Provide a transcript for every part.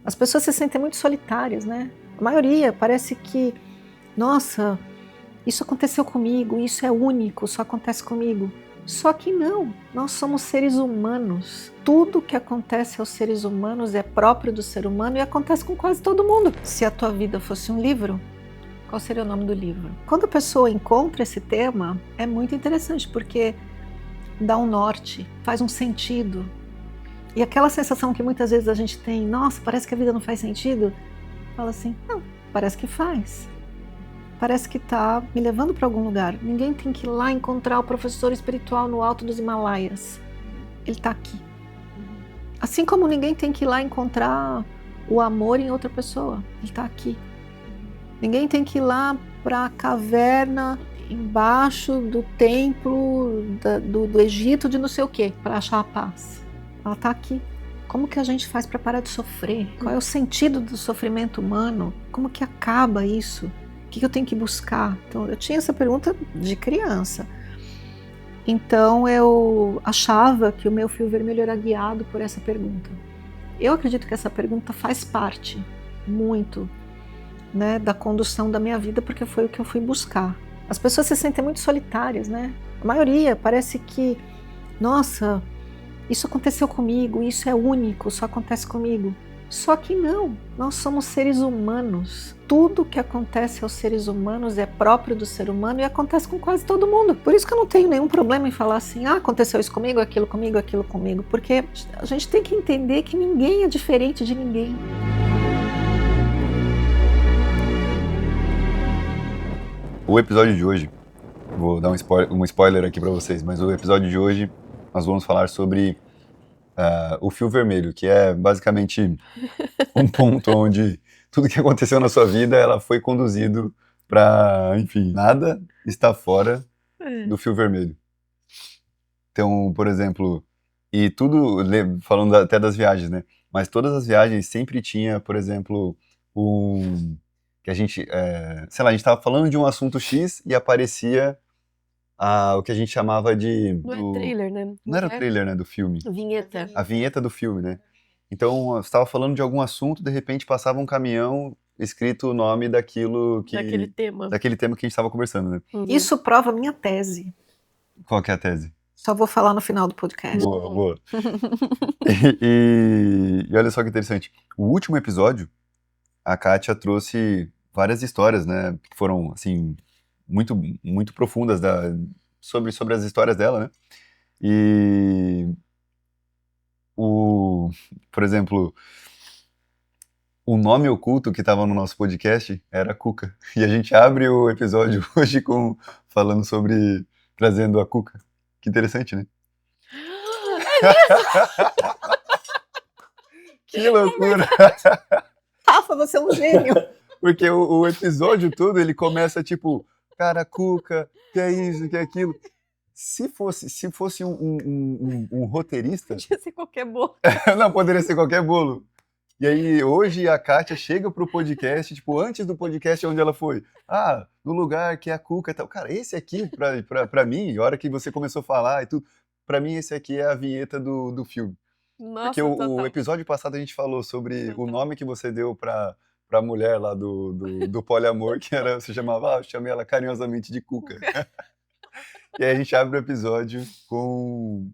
As pessoas se sentem muito solitárias, né? A maioria parece que, nossa, isso aconteceu comigo, isso é único, só acontece comigo. Só que não, nós somos seres humanos. Tudo que acontece aos seres humanos é próprio do ser humano e acontece com quase todo mundo. Se a tua vida fosse um livro, qual seria o nome do livro? Quando a pessoa encontra esse tema, é muito interessante, porque dá um norte, faz um sentido. E aquela sensação que muitas vezes a gente tem, nossa, parece que a vida não faz sentido, fala assim, não, parece que faz. Parece que está me levando para algum lugar. Ninguém tem que ir lá encontrar o professor espiritual no alto dos Himalaias. Ele está aqui. Assim como ninguém tem que ir lá encontrar o amor em outra pessoa. Ele está aqui. Ninguém tem que ir lá para a caverna embaixo do templo do Egito de não sei o quê, para achar a paz. Ela está aqui. Como que a gente faz para parar de sofrer? Qual é o sentido do sofrimento humano? Como que acaba isso? O que eu tenho que buscar? Então, eu tinha essa pergunta de criança. Então, eu achava que o meu fio vermelho era guiado por essa pergunta. Eu acredito que essa pergunta faz parte, muito, né, da condução da minha vida, porque foi o que eu fui buscar. As pessoas se sentem muito solitárias, né? A maioria parece que, nossa, isso aconteceu comigo, isso é único, só acontece comigo. Só que não, nós somos seres humanos. Tudo que acontece aos seres humanos é próprio do ser humano e acontece com quase todo mundo. Por isso que eu não tenho nenhum problema em falar assim, aconteceu isso comigo, aquilo comigo, porque a gente tem que entender que ninguém é diferente de ninguém. O episódio de hoje, vou dar um spoiler aqui para vocês, mas o episódio de hoje nós vamos falar sobre o fio vermelho, que é basicamente um ponto onde tudo que aconteceu na sua vida, ela foi conduzido para, enfim, nada está fora do fio vermelho. Então, por exemplo, e tudo, falando até das viagens, né? Mas todas as viagens sempre tinha, por exemplo, que a gente, sei lá, a gente estava falando de um assunto X e aparecia o que a gente chamava de... Não é trailer, né? Não era o trailer, né, do filme. Vinheta. A vinheta do filme, né? Então, você estava falando de algum assunto, de repente passava um caminhão escrito o nome daquilo que... Daquele tema que a gente estava conversando, né? Uhum. Isso prova a minha tese. Qual que é a tese? Só vou falar no final do podcast. Boa. E olha só que interessante. O último episódio, a Kátia trouxe várias histórias, né? Que foram, assim, muito, muito profundas sobre as histórias dela, né? E por exemplo, o nome oculto que estava no nosso podcast era Cuca. E a gente abre o episódio hoje falando sobre trazendo a Cuca. Que interessante, né? Que loucura! Rafa, você é um gênio! Porque o episódio todo, ele começa tipo, cara, Cuca, que é isso, que é aquilo. Se fosse um roteirista... Podia ser qualquer bolo. Não, poderia ser qualquer bolo. E aí, hoje, a Kátia chega pro podcast, tipo, antes do podcast, onde ela foi? No lugar que é a Cuca e tal. Cara, esse aqui, pra mim, a hora que você começou a falar e tudo, pra mim, esse aqui é a vinheta do filme. Nossa, porque o episódio passado a gente falou sobre o nome que você deu pra mulher lá do poliamor, que era, você chamava, eu chamei ela carinhosamente de Cuca. E aí a gente abre o episódio com,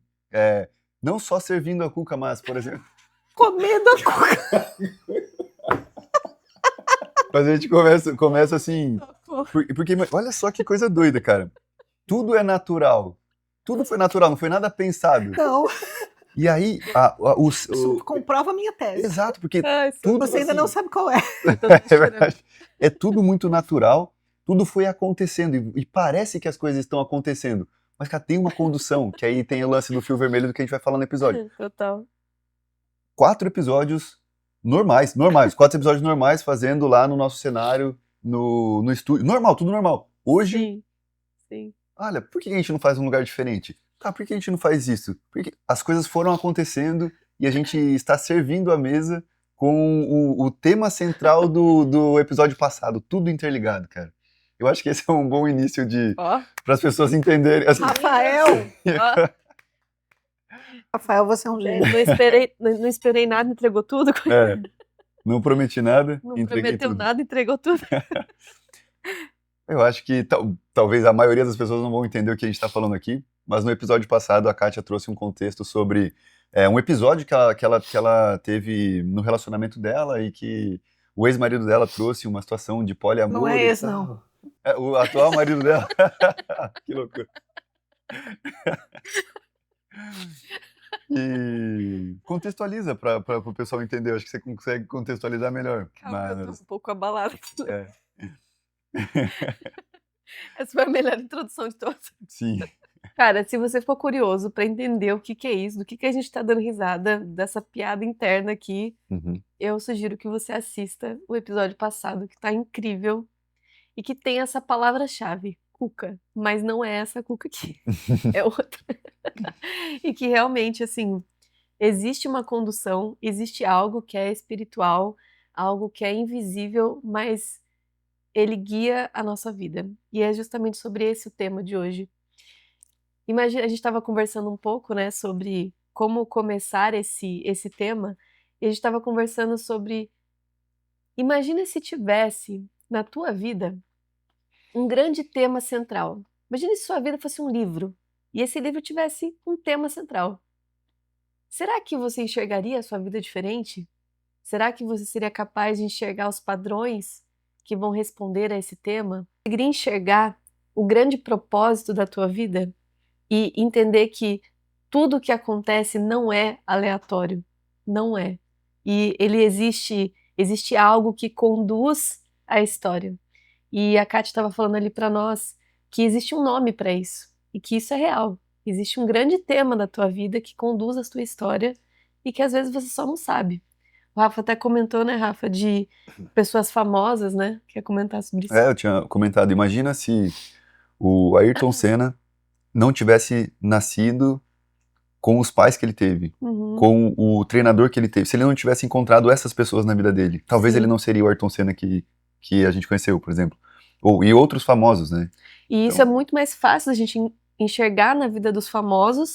não só servindo a Cuca, mas, por exemplo... Comendo a Cuca! Mas a gente começa assim... Porque olha só que coisa doida, cara. Tudo é natural. Tudo foi natural, não foi nada pensado. Não. E aí... Isso comprova a minha tese. Exato, porque tudo... Você ainda não sabe qual é. É verdade. É tudo muito natural, tudo foi acontecendo, e parece que as coisas estão acontecendo. Mas, cara, tem uma condução, que aí tem o lance do fio vermelho do que a gente vai falar no episódio. Total. 4 episódios normais, 4 episódios normais fazendo lá no nosso cenário, no estúdio. Normal, tudo normal. Hoje, Sim. Olha, por que a gente não faz um lugar diferente? Por que a gente não faz isso? Porque as coisas foram acontecendo e a gente está servindo a mesa com o tema central do episódio passado, tudo interligado, cara. Eu acho que esse é um bom início para as pessoas entenderem. Assim, Rafael, você é um gênio. Não esperei nada, entregou tudo. Não prometi nada, Não entreguei prometeu tudo. nada, entregou tudo. Eu acho que talvez a maioria das pessoas não vão entender o que a gente está falando aqui, mas no episódio passado a Kátia trouxe um contexto sobre um episódio que ela teve no relacionamento dela e que o ex-marido dela trouxe uma situação de poliamor Não é e esse, tal. não. O atual marido dela. Que loucura. E contextualiza para o pessoal entender. Eu acho que você consegue contextualizar melhor. Calma, eu tô Mas, um pouco abalada. é, Essa foi a melhor introdução de todas. sim. Cara, se você for curioso pra entender o que é isso, do que a gente tá dando risada, dessa piada interna aqui, Uhum. eu sugiro que você assista o episódio passado, que tá incrível, e que tem essa palavra-chave, cuca. Mas não é essa cuca aqui, é outra. E que realmente, assim, existe uma condução, existe algo que é espiritual, algo que é invisível, mas ele guia a nossa vida. E é justamente sobre esse o tema de hoje. Imagina, a gente estava conversando um pouco, né, sobre como começar esse tema, e a gente estava conversando sobre, imagina se tivesse na tua vida um grande tema central. Imagina se sua vida fosse um livro, e esse livro tivesse um tema central. Será que você enxergaria a sua vida diferente? Será que você seria capaz de enxergar os padrões que vão responder a esse tema? Conseguiria enxergar o grande propósito da tua vida? E entender que tudo o que acontece não é aleatório, não é. E ele existe algo que conduz a história. E a Kátia estava falando ali para nós que existe um nome para isso e que isso é real. Existe um grande tema da tua vida que conduz a tua história e que às vezes você só não sabe. O Rafa até comentou, né, Rafa, de pessoas famosas, né? Quer comentar sobre isso? Eu tinha comentado. Imagina se o Ayrton Senna não tivesse nascido com os pais que ele teve, Uhum. com o treinador que ele teve. Se ele não tivesse encontrado essas pessoas na vida dele, talvez Sim. ele não seria o Ayrton Senna que a gente conheceu, por exemplo. E outros famosos, né? E isso é muito mais fácil da gente enxergar na vida dos famosos,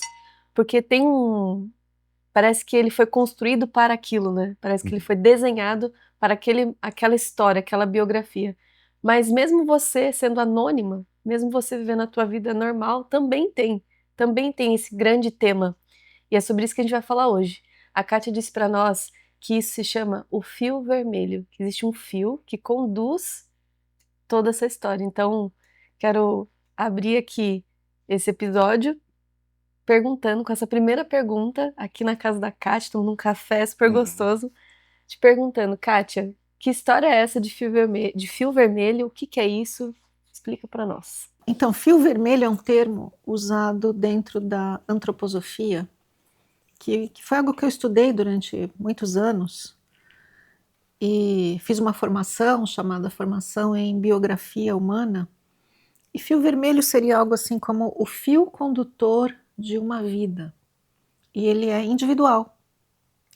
porque tem um. Parece que ele foi construído para aquilo, né? Parece que ele foi desenhado para aquela história, aquela biografia. Mas mesmo você sendo anônima, mesmo você vivendo a tua vida normal, também tem esse grande tema. E é sobre isso que a gente vai falar hoje. A Kátia disse para nós que isso se chama o fio vermelho, que existe um fio que conduz toda essa história. Então, quero abrir aqui esse episódio perguntando, com essa primeira pergunta, aqui na casa da Kátia, tomando um café super gostoso, te perguntando, Kátia, que história é essa de fio vermelho? O que é isso? Explica para nós. Então, fio vermelho é um termo usado dentro da antroposofia, que foi algo que eu estudei durante muitos anos e fiz uma formação chamada Formação em Biografia Humana. E fio vermelho seria algo assim como o fio condutor de uma vida. E ele é individual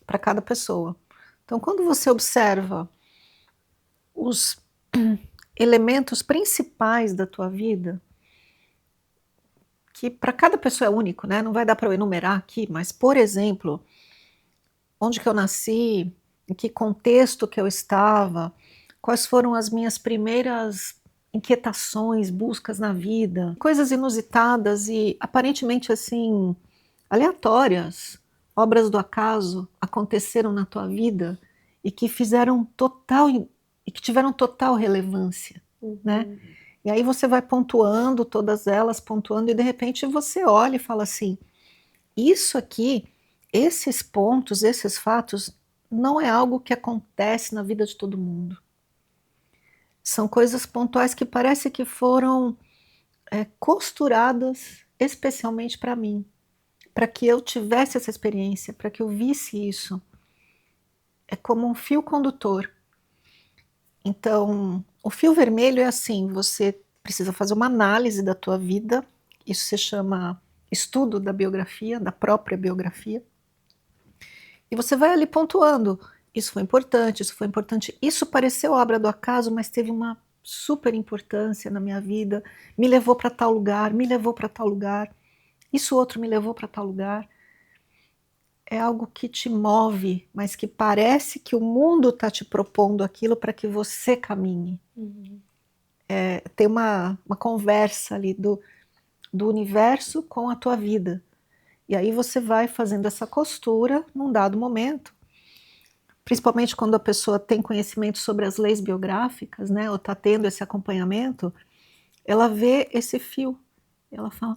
para cada pessoa. Então, quando você observa os elementos principais da tua vida, que para cada pessoa é único, né? Não vai dar para eu enumerar aqui, mas, por exemplo, onde que eu nasci, em que contexto que eu estava, quais foram as minhas primeiras inquietações, buscas na vida, coisas inusitadas e aparentemente assim aleatórias, obras do acaso aconteceram na tua vida e que fizeram total e que tiveram total relevância, né? E aí você vai pontuando todas elas, pontuando e de repente você olha e fala assim: isso aqui, esses pontos, esses fatos não é algo que acontece na vida de todo mundo. São coisas pontuais que parece que foram costuradas especialmente para mim, para que eu tivesse essa experiência, para que eu visse isso. É como um fio condutor. Então, o fio vermelho é assim, você precisa fazer uma análise da tua vida, isso se chama estudo da biografia, da própria biografia, e você vai ali pontuando, isso foi importante, isso foi importante, isso pareceu obra do acaso, mas teve uma super importância na minha vida, me levou para tal lugar, me levou para tal lugar, isso outro me levou para tal lugar. é algo que te move, mas que parece que o mundo está te propondo aquilo para que você caminhe. Tem uma conversa ali do universo com a tua vida. E aí você vai fazendo essa costura num dado momento, principalmente quando a pessoa tem conhecimento sobre as leis biográficas, né, ou está tendo esse acompanhamento, ela vê esse fio. Ela fala,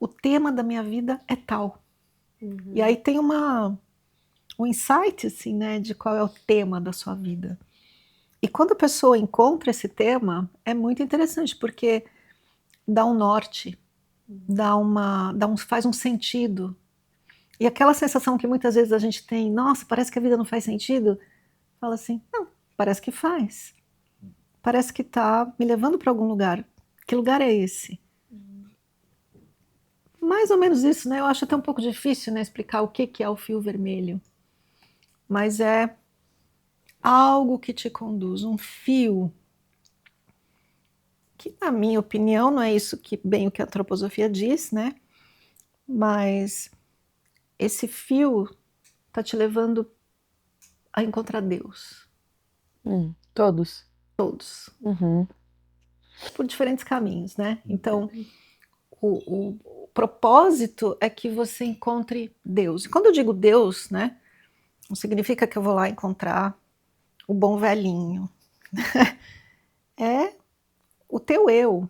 o tema da minha vida é tal. E aí tem um insight, assim, né, de qual é o tema da sua vida. E quando a pessoa encontra esse tema, é muito interessante, porque dá um norte, faz um sentido. E aquela sensação que muitas vezes a gente tem, nossa, parece que a vida não faz sentido, fala assim, não, parece que faz. Parece que está me levando para algum lugar. Que lugar é esse? Mais ou menos isso, né? Eu acho até um pouco difícil, né, explicar o que é o fio vermelho. Mas é algo que te conduz, um fio que, na minha opinião, não é isso que bem o que a antroposofia diz, né? Mas esse fio está te levando a encontrar Deus. Todos. Todos. Por diferentes caminhos, né? Então, o propósito é que você encontre Deus. E quando eu digo Deus, né? Não significa que eu vou lá encontrar o bom velhinho. É o teu eu.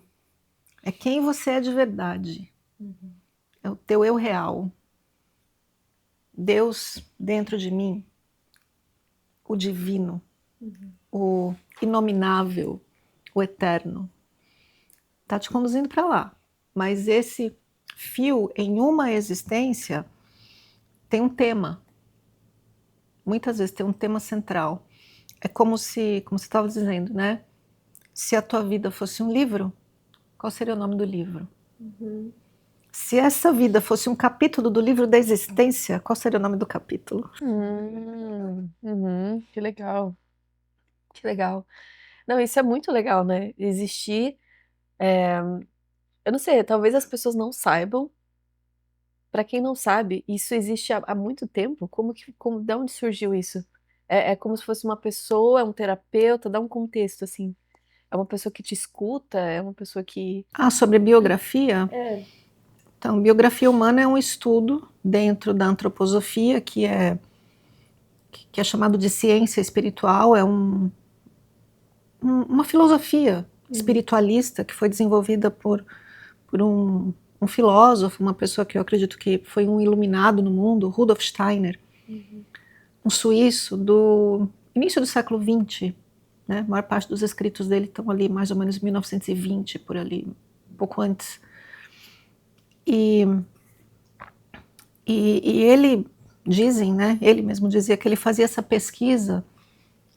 É quem você é de verdade. É o teu eu real. Deus dentro de mim, o divino, o inominável, o eterno, está te conduzindo para lá. Mas esse fio em uma existência tem um tema. Muitas vezes tem um tema central. É como você estava dizendo, né? Se a tua vida fosse um livro, qual seria o nome do livro? Se essa vida fosse um capítulo do livro da existência, qual seria o nome do capítulo? Que legal. Que legal. Não, isso é muito legal, né? Existir. Eu não sei, talvez as pessoas não saibam. Para quem não sabe, isso existe há muito tempo. De onde surgiu isso? É como se fosse uma pessoa, um terapeuta, dá um contexto, assim. É uma pessoa que te escuta, é uma pessoa que. Sobre biografia? É. Então, biografia humana é um estudo dentro da antroposofia que é chamado de ciência espiritual, é uma filosofia espiritualista que foi desenvolvida por um filósofo, uma pessoa que eu acredito que foi um iluminado no mundo, Rudolf Steiner, um suíço do início do século XX, né? A maior parte dos escritos dele estão ali mais ou menos em 1920, por ali, um pouco antes. E ele, dizem, né? Ele mesmo dizia que ele fazia essa pesquisa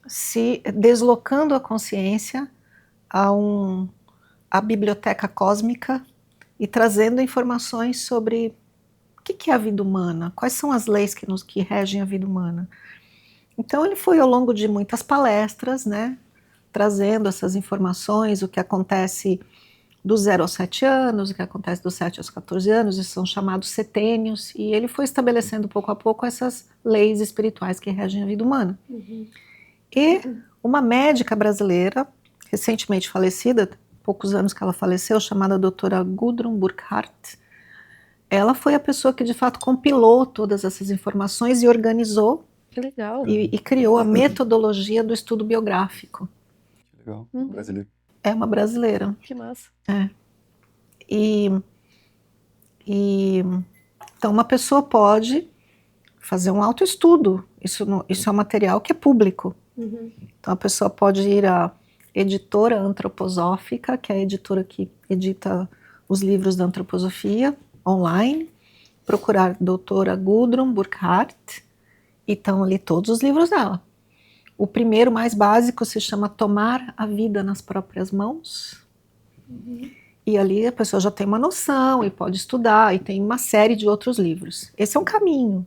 se deslocando a consciência à biblioteca cósmica e trazendo informações sobre o que é a vida humana, quais são as leis que regem a vida humana. Então ele foi ao longo de muitas palestras, né, trazendo essas informações, o que acontece dos 0 aos 7 anos, o que acontece dos 7 aos 14 anos, e são chamados setênios, e ele foi estabelecendo pouco a pouco essas leis espirituais que regem a vida humana. E uma médica brasileira, recentemente falecida, poucos anos que ela faleceu, chamada doutora Gudrun Burkhardt, ela foi a pessoa que de fato compilou todas essas informações e organizou. Que legal. E criou a metodologia do estudo biográfico. Que legal, brasileiro. É uma brasileira. Que massa. Então uma pessoa pode fazer um autoestudo. Isso é um material que é público. Então a pessoa pode ir à editora antroposófica, que é a editora que edita os livros da antroposofia, online, procurar doutora Gudrun Burkhardt, e estão ali todos os livros dela. O primeiro, mais básico, se chama Tomar a Vida nas Próprias Mãos. E ali a pessoa já tem uma noção e pode estudar, e tem uma série de outros livros. Esse é um caminho.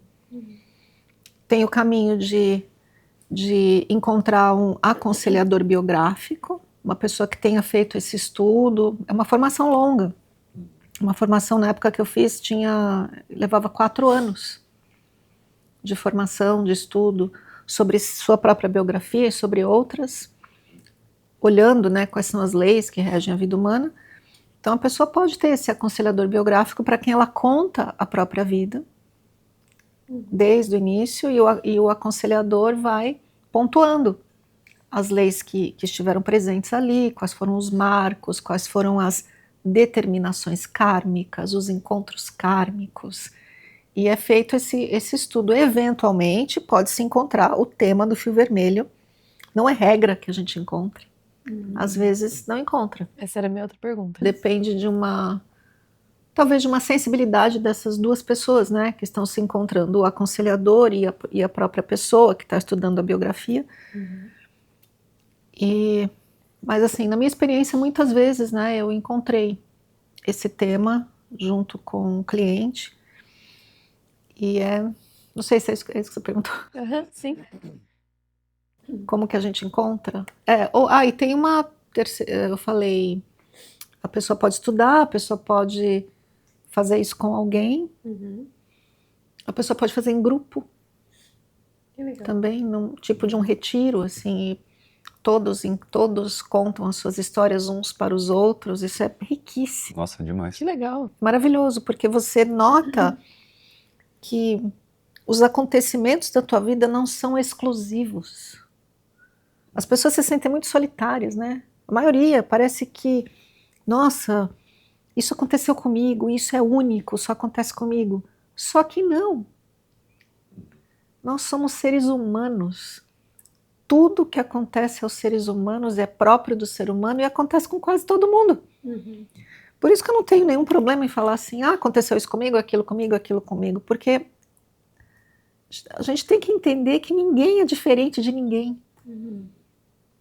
Tem o caminho de encontrar um aconselhador biográfico, uma pessoa que tenha feito esse estudo. É uma formação longa. Uma formação, na época que eu fiz, levava 4 anos. de formação, de estudo sobre sua própria biografia e sobre outras, olhando, né, quais são as leis que regem a vida humana. Então a pessoa pode ter esse aconselhador biográfico para quem ela conta a própria vida, desde o início, e o aconselhador vai pontuando as leis que estiveram presentes ali, quais foram os marcos, quais foram as determinações kármicas, os encontros kármicos. E é feito esse estudo. Eventualmente pode-se encontrar o tema do fio vermelho. Não é regra que a gente encontre. Às vezes não encontra. Essa era a minha outra pergunta. Depende de talvez de uma sensibilidade dessas duas pessoas, né, que estão se encontrando, o aconselhador e a própria pessoa que está estudando a biografia. Mas assim, na minha experiência, muitas vezes, né, eu encontrei esse tema junto com o cliente. E não sei se é isso que você perguntou. Sim. Como que a gente encontra? E tem uma terceira, eu falei, a pessoa pode estudar, a pessoa pode fazer isso com alguém, a pessoa pode fazer em grupo, Que legal. também, num tipo de um retiro, assim, todos contam as suas histórias uns para os outros, isso é riquíssimo. Nossa, demais. Que legal. Maravilhoso, porque você nota que os acontecimentos da tua vida não são exclusivos. As pessoas se sentem muito solitárias, né? A maioria parece que, nossa, isso aconteceu comigo, isso é único, só acontece comigo. Só que não. Nós somos seres humanos. Tudo que acontece aos seres humanos é próprio do ser humano e acontece com quase todo mundo. Por isso que eu não tenho nenhum problema em falar assim, aconteceu isso comigo, aquilo comigo, porque a gente tem que entender que ninguém é diferente de ninguém.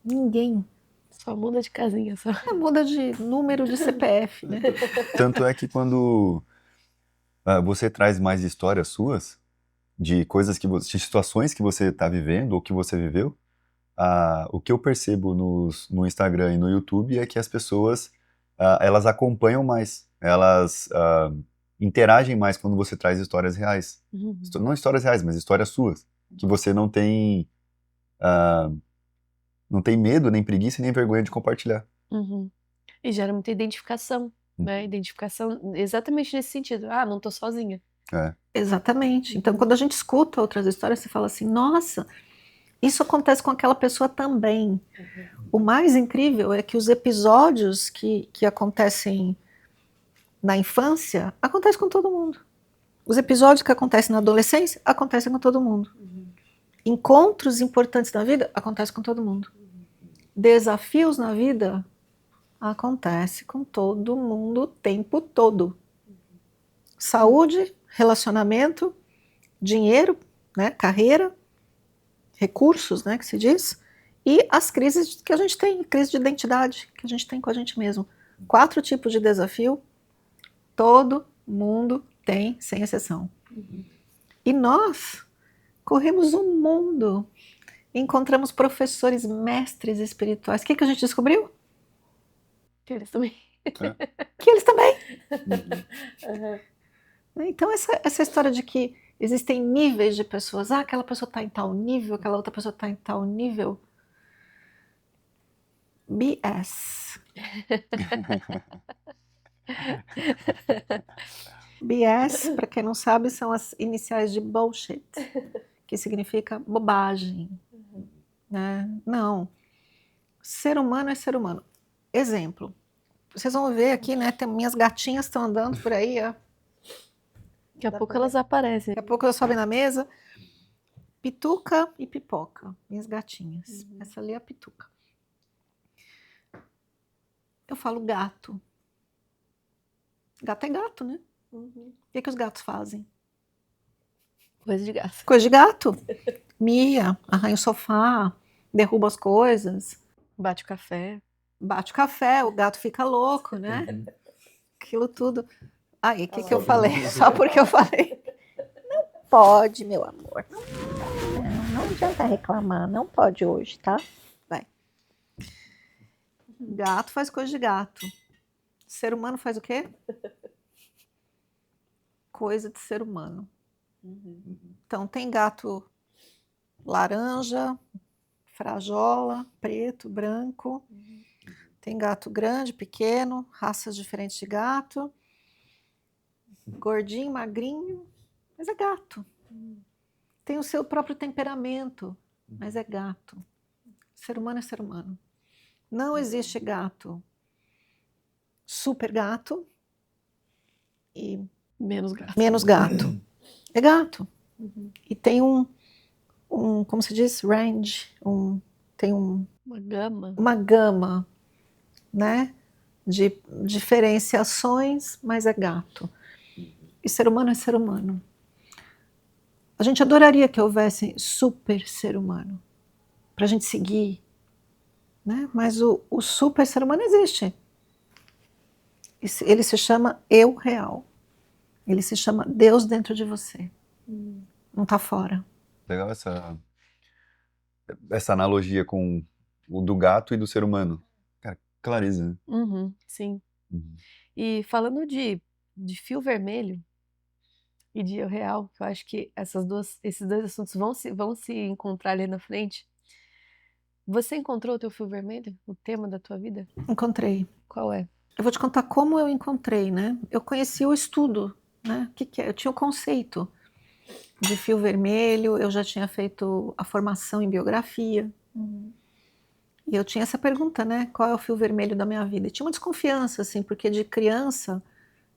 Ninguém. Só muda de casinha, só. Muda de número de CPF, né? Tanto é que quando você traz mais histórias suas, de coisas de situações que você está vivendo ou que você viveu, o que eu percebo no Instagram e no YouTube é que as pessoas elas acompanham mais, elas interagem mais quando você traz histórias reais. Não histórias reais, mas histórias suas, que você não tem medo, nem preguiça, nem vergonha de compartilhar. E gera muita identificação, né? Identificação exatamente nesse sentido. Não tô sozinha. Exatamente. Então, quando a gente escuta outras histórias, você fala assim, nossa, isso acontece com aquela pessoa também. O mais incrível é que os episódios que acontecem na infância, acontecem com todo mundo. Os episódios que acontecem na adolescência, acontecem com todo mundo. Encontros importantes na vida, acontecem com todo mundo. Desafios na vida, acontece com todo mundo o tempo todo. Saúde, relacionamento, dinheiro, né, carreira, recursos, né, que se diz, e as crises que a gente tem, crise de identidade que a gente tem com a gente mesmo. 4 tipos de desafio, todo mundo tem, sem exceção. E nós corremos o mundo, encontramos professores, mestres espirituais. O que a gente descobriu? Que eles também. Que eles também. Então essa história de que existem níveis de pessoas, aquela pessoa está em tal nível, aquela outra pessoa está em tal nível, BS. BS, para quem não sabe, são as iniciais de bullshit, que significa bobagem. Né? Não. Ser humano é ser humano. Exemplo. Vocês vão ver aqui, né? Minhas gatinhas estão andando por aí, ó. Daqui a pouco elas aparecem. Daqui a pouco elas sobem na mesa. Pituca e Pipoca, minhas gatinhas. Essa ali é a Pituca. Eu falo gato. Gato é gato, né? O que os gatos fazem? Coisa de gato. Coisa de gato. Mia, arranha o sofá, derruba as coisas. Bate o café. Bate o café, o gato fica louco, né? Aquilo tudo. Aí, o que eu falei? Só porque eu falei. Não pode, meu amor. Não adianta reclamar, não pode hoje, tá? Vai. Gato faz coisa de gato. Ser humano faz o quê? Coisa de ser humano. Então, tem gato laranja, frajola, preto, branco. Tem gato grande, pequeno, raças diferentes de gato. Gordinho, magrinho, mas é gato. Tem o seu próprio temperamento, mas é gato. Ser humano é ser humano. Não existe gato super gato e Menos gato. menos gato. É gato. E tem como se diz, range, tem Uma gama. uma gama, né, de diferenciações, mas é gato. E ser humano é ser humano. A gente adoraria que houvesse super ser humano, para a gente seguir, né? Mas o super ser humano existe. Ele se chama eu real. Ele se chama Deus dentro de você. Não está fora. Legal essa analogia com o do gato e do ser humano. Cara, clareza, né? Sim. Uhum. E falando de fio vermelho e de eu real, que eu acho que esses dois assuntos vão se encontrar ali na frente. Você encontrou o teu fio vermelho? O tema da tua vida? Encontrei. Qual é? Eu vou te contar como eu encontrei, né? Eu conheci o estudo, né? O que é? Eu tinha o conceito de fio vermelho, eu já tinha feito a formação em biografia. E eu tinha essa pergunta, né? Qual é o fio vermelho da minha vida? E tinha uma desconfiança, assim, porque de criança,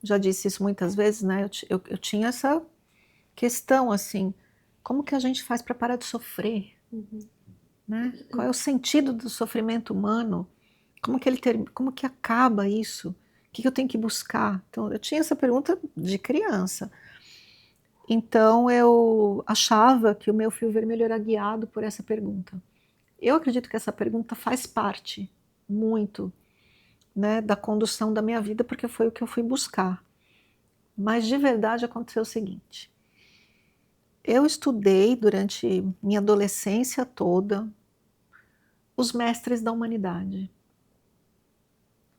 já disse isso muitas vezes, né? Eu tinha essa questão, assim, como que a gente faz para parar de sofrer? Né? Qual é o sentido do sofrimento humano? Como que acaba isso? O que eu tenho que buscar? Então, eu tinha essa pergunta de criança. Então, eu achava que o meu fio vermelho era guiado por essa pergunta. Eu acredito que essa pergunta faz parte muito, né, da condução da minha vida, porque foi o que eu fui buscar. Mas, de verdade, aconteceu o seguinte. Eu estudei durante minha adolescência toda os mestres da humanidade.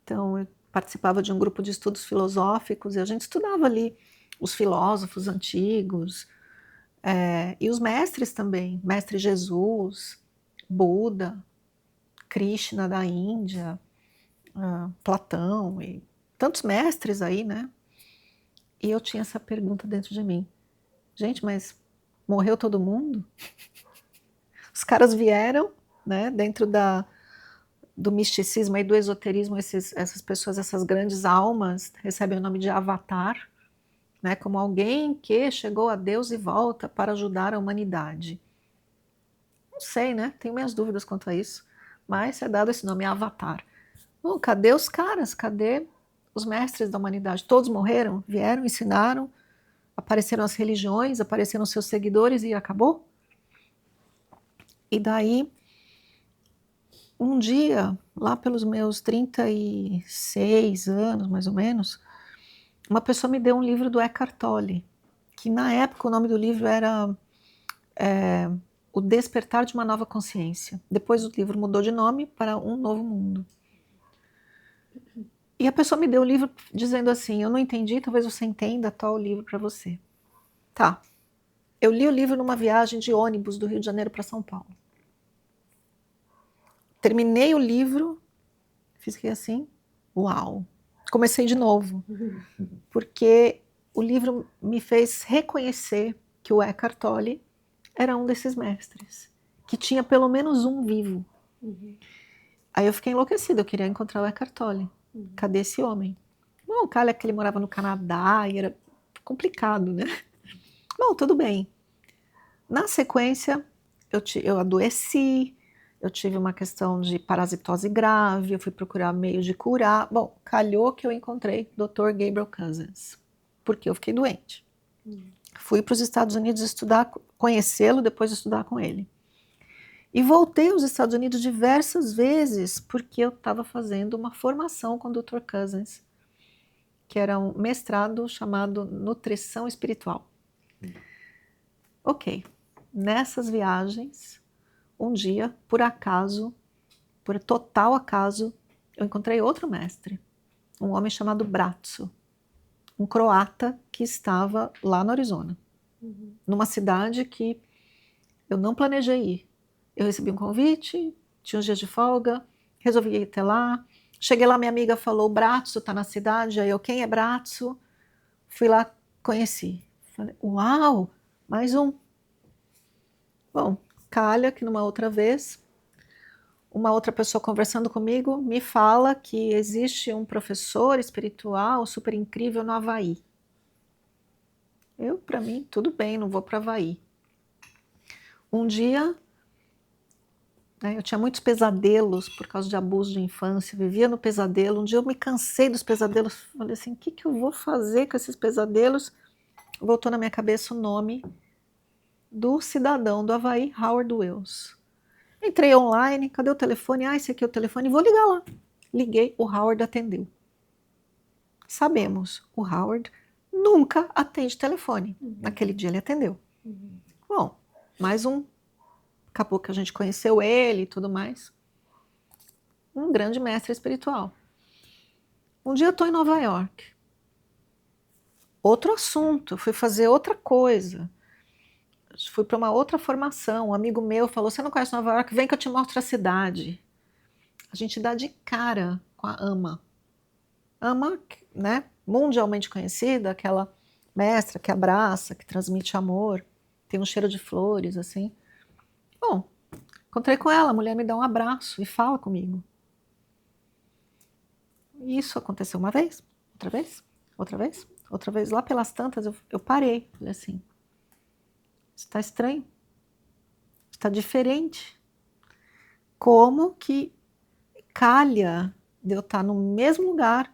Então, eu participava de um grupo de estudos filosóficos e a gente estudava ali os filósofos antigos e os mestres também, Mestre Jesus, Buda, Krishna da Índia, Platão e tantos mestres aí, né? E eu tinha essa pergunta dentro de mim. Gente, mas morreu todo mundo? Os caras vieram, né, dentro do misticismo e do esoterismo, essas pessoas, essas grandes almas, recebem o nome de avatar, né, como alguém que chegou a Deus e volta para ajudar a humanidade. Não sei, né? Tenho minhas dúvidas quanto a isso, mas é dado esse nome, avatar. Bom, cadê os caras? Cadê os mestres da humanidade? Todos morreram, vieram, ensinaram, apareceram as religiões, apareceram seus seguidores e acabou? E daí, um dia, lá pelos meus 36 anos, mais ou menos, uma pessoa me deu um livro do Eckhart Tolle, que na época o nome do livro era O Despertar de uma Nova Consciência. Depois o livro mudou de nome para Um Novo Mundo. E a pessoa me deu o livro dizendo assim, eu não entendi, talvez você entenda, tal livro para você. Tá. Eu li o livro numa viagem de ônibus do Rio de Janeiro para São Paulo. Terminei o livro, fiquei assim, uau. Comecei de novo, porque o livro me fez reconhecer que o Eckhart Tolle era um desses mestres, que tinha pelo menos um vivo. Aí eu fiquei enlouquecida, eu queria encontrar o Eckhart Tolle. Cadê esse homem? Bom, o cara que ele morava no Canadá e era complicado, né? Bom, tudo bem. Na sequência, eu adoeci, eu tive uma questão de parasitose grave, eu fui procurar meios de curar. Bom, calhou que eu encontrei Dr. Gabriel Cousens, porque eu fiquei doente. Fui para os Estados Unidos estudar, conhecê-lo, depois estudar com ele. E voltei aos Estados Unidos diversas vezes, porque eu estava fazendo uma formação com o Dr. Cousens, que era um mestrado chamado Nutrição Espiritual. Ok, nessas viagens, um dia, por acaso, por total acaso, eu encontrei outro mestre, um homem chamado Bratso, um croata que estava lá no Arizona. numa cidade que eu não planejei ir. Eu recebi um convite, tinha uns dias de folga, resolvi ir até lá. Cheguei lá, minha amiga falou, Bratso tá na cidade. Aí eu, quem é Bratso? Fui lá, conheci. Falei, uau, mais um. Bom, calha que numa outra vez, uma outra pessoa conversando comigo me fala que existe um professor espiritual super incrível no Havaí. Para mim, tudo bem, não vou para o Havaí. Um dia, né, eu tinha muitos pesadelos por causa de abuso de infância, vivia no pesadelo. Um dia eu me cansei dos pesadelos, falei assim, o que eu vou fazer com esses pesadelos? Voltou na minha cabeça o nome do cidadão do Havaí, Howard Wells. Entrei online, cadê o telefone? Esse aqui é o telefone, vou ligar lá. Liguei, o Howard atendeu. Sabemos, o Howard nunca atende telefone. Naquele dia ele atendeu. Bom, mais um. Acabou que a gente conheceu ele e tudo mais. Um grande mestre espiritual. Um dia eu estou em Nova York. Outro assunto, fui fazer outra coisa. Fui para uma outra formação. Um amigo meu falou, você não conhece Nova York? Vem que eu te mostro a cidade. A gente dá de cara com a Ama. Ama, né, mundialmente conhecida, aquela mestra que abraça, que transmite amor, tem um cheiro de flores, assim. Bom, encontrei com ela, a mulher me dá um abraço e fala comigo. Isso aconteceu uma vez, outra vez, outra vez, outra vez. Lá pelas tantas eu parei, falei assim, está estranho, está diferente. Como que calha de eu estar no mesmo lugar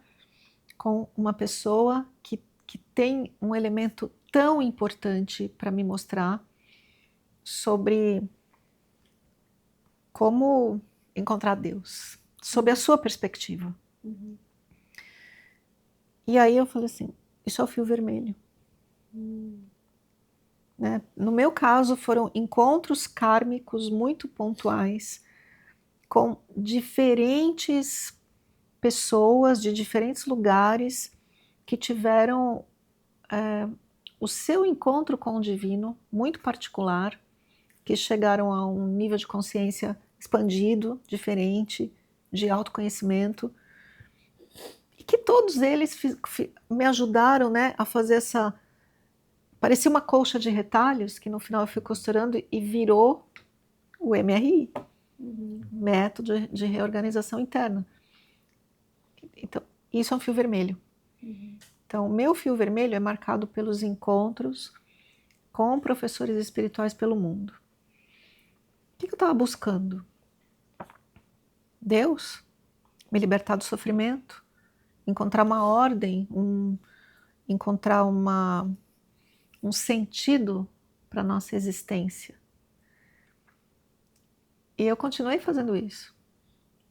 com uma pessoa que tem um elemento tão importante para me mostrar sobre como encontrar Deus, sob a sua perspectiva. E aí eu falei assim, isso é o fio vermelho. Né? No meu caso, foram encontros kármicos muito pontuais com diferentes pessoas de diferentes lugares que tiveram o seu encontro com o divino muito particular, que chegaram a um nível de consciência expandido, diferente, de autoconhecimento, e que todos eles me ajudaram, né, a fazer essa... Parecia uma colcha de retalhos, que no final eu fui costurando e virou o MRI, Método de Reorganização Interna. Então, isso é um fio vermelho. Então, o meu fio vermelho é marcado pelos encontros com professores espirituais pelo mundo. O que eu estava buscando? Deus, me libertar do sofrimento, encontrar uma ordem, encontrar um sentido para a nossa existência. E eu continuei fazendo isso.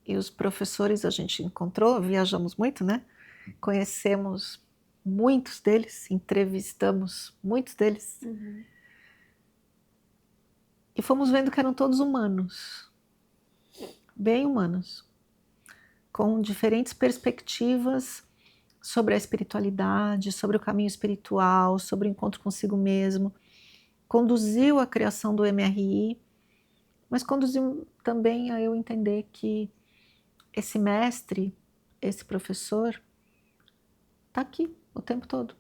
E os professores a gente encontrou, viajamos muito, né? Conhecemos muitos deles, entrevistamos muitos deles. E fomos vendo que eram todos humanos, bem humanos, com diferentes perspectivas sobre a espiritualidade, sobre o caminho espiritual, sobre o encontro consigo mesmo. Conduziu à criação do MRI, mas conduziu também a eu entender que esse mestre, esse professor, está aqui o tempo todo.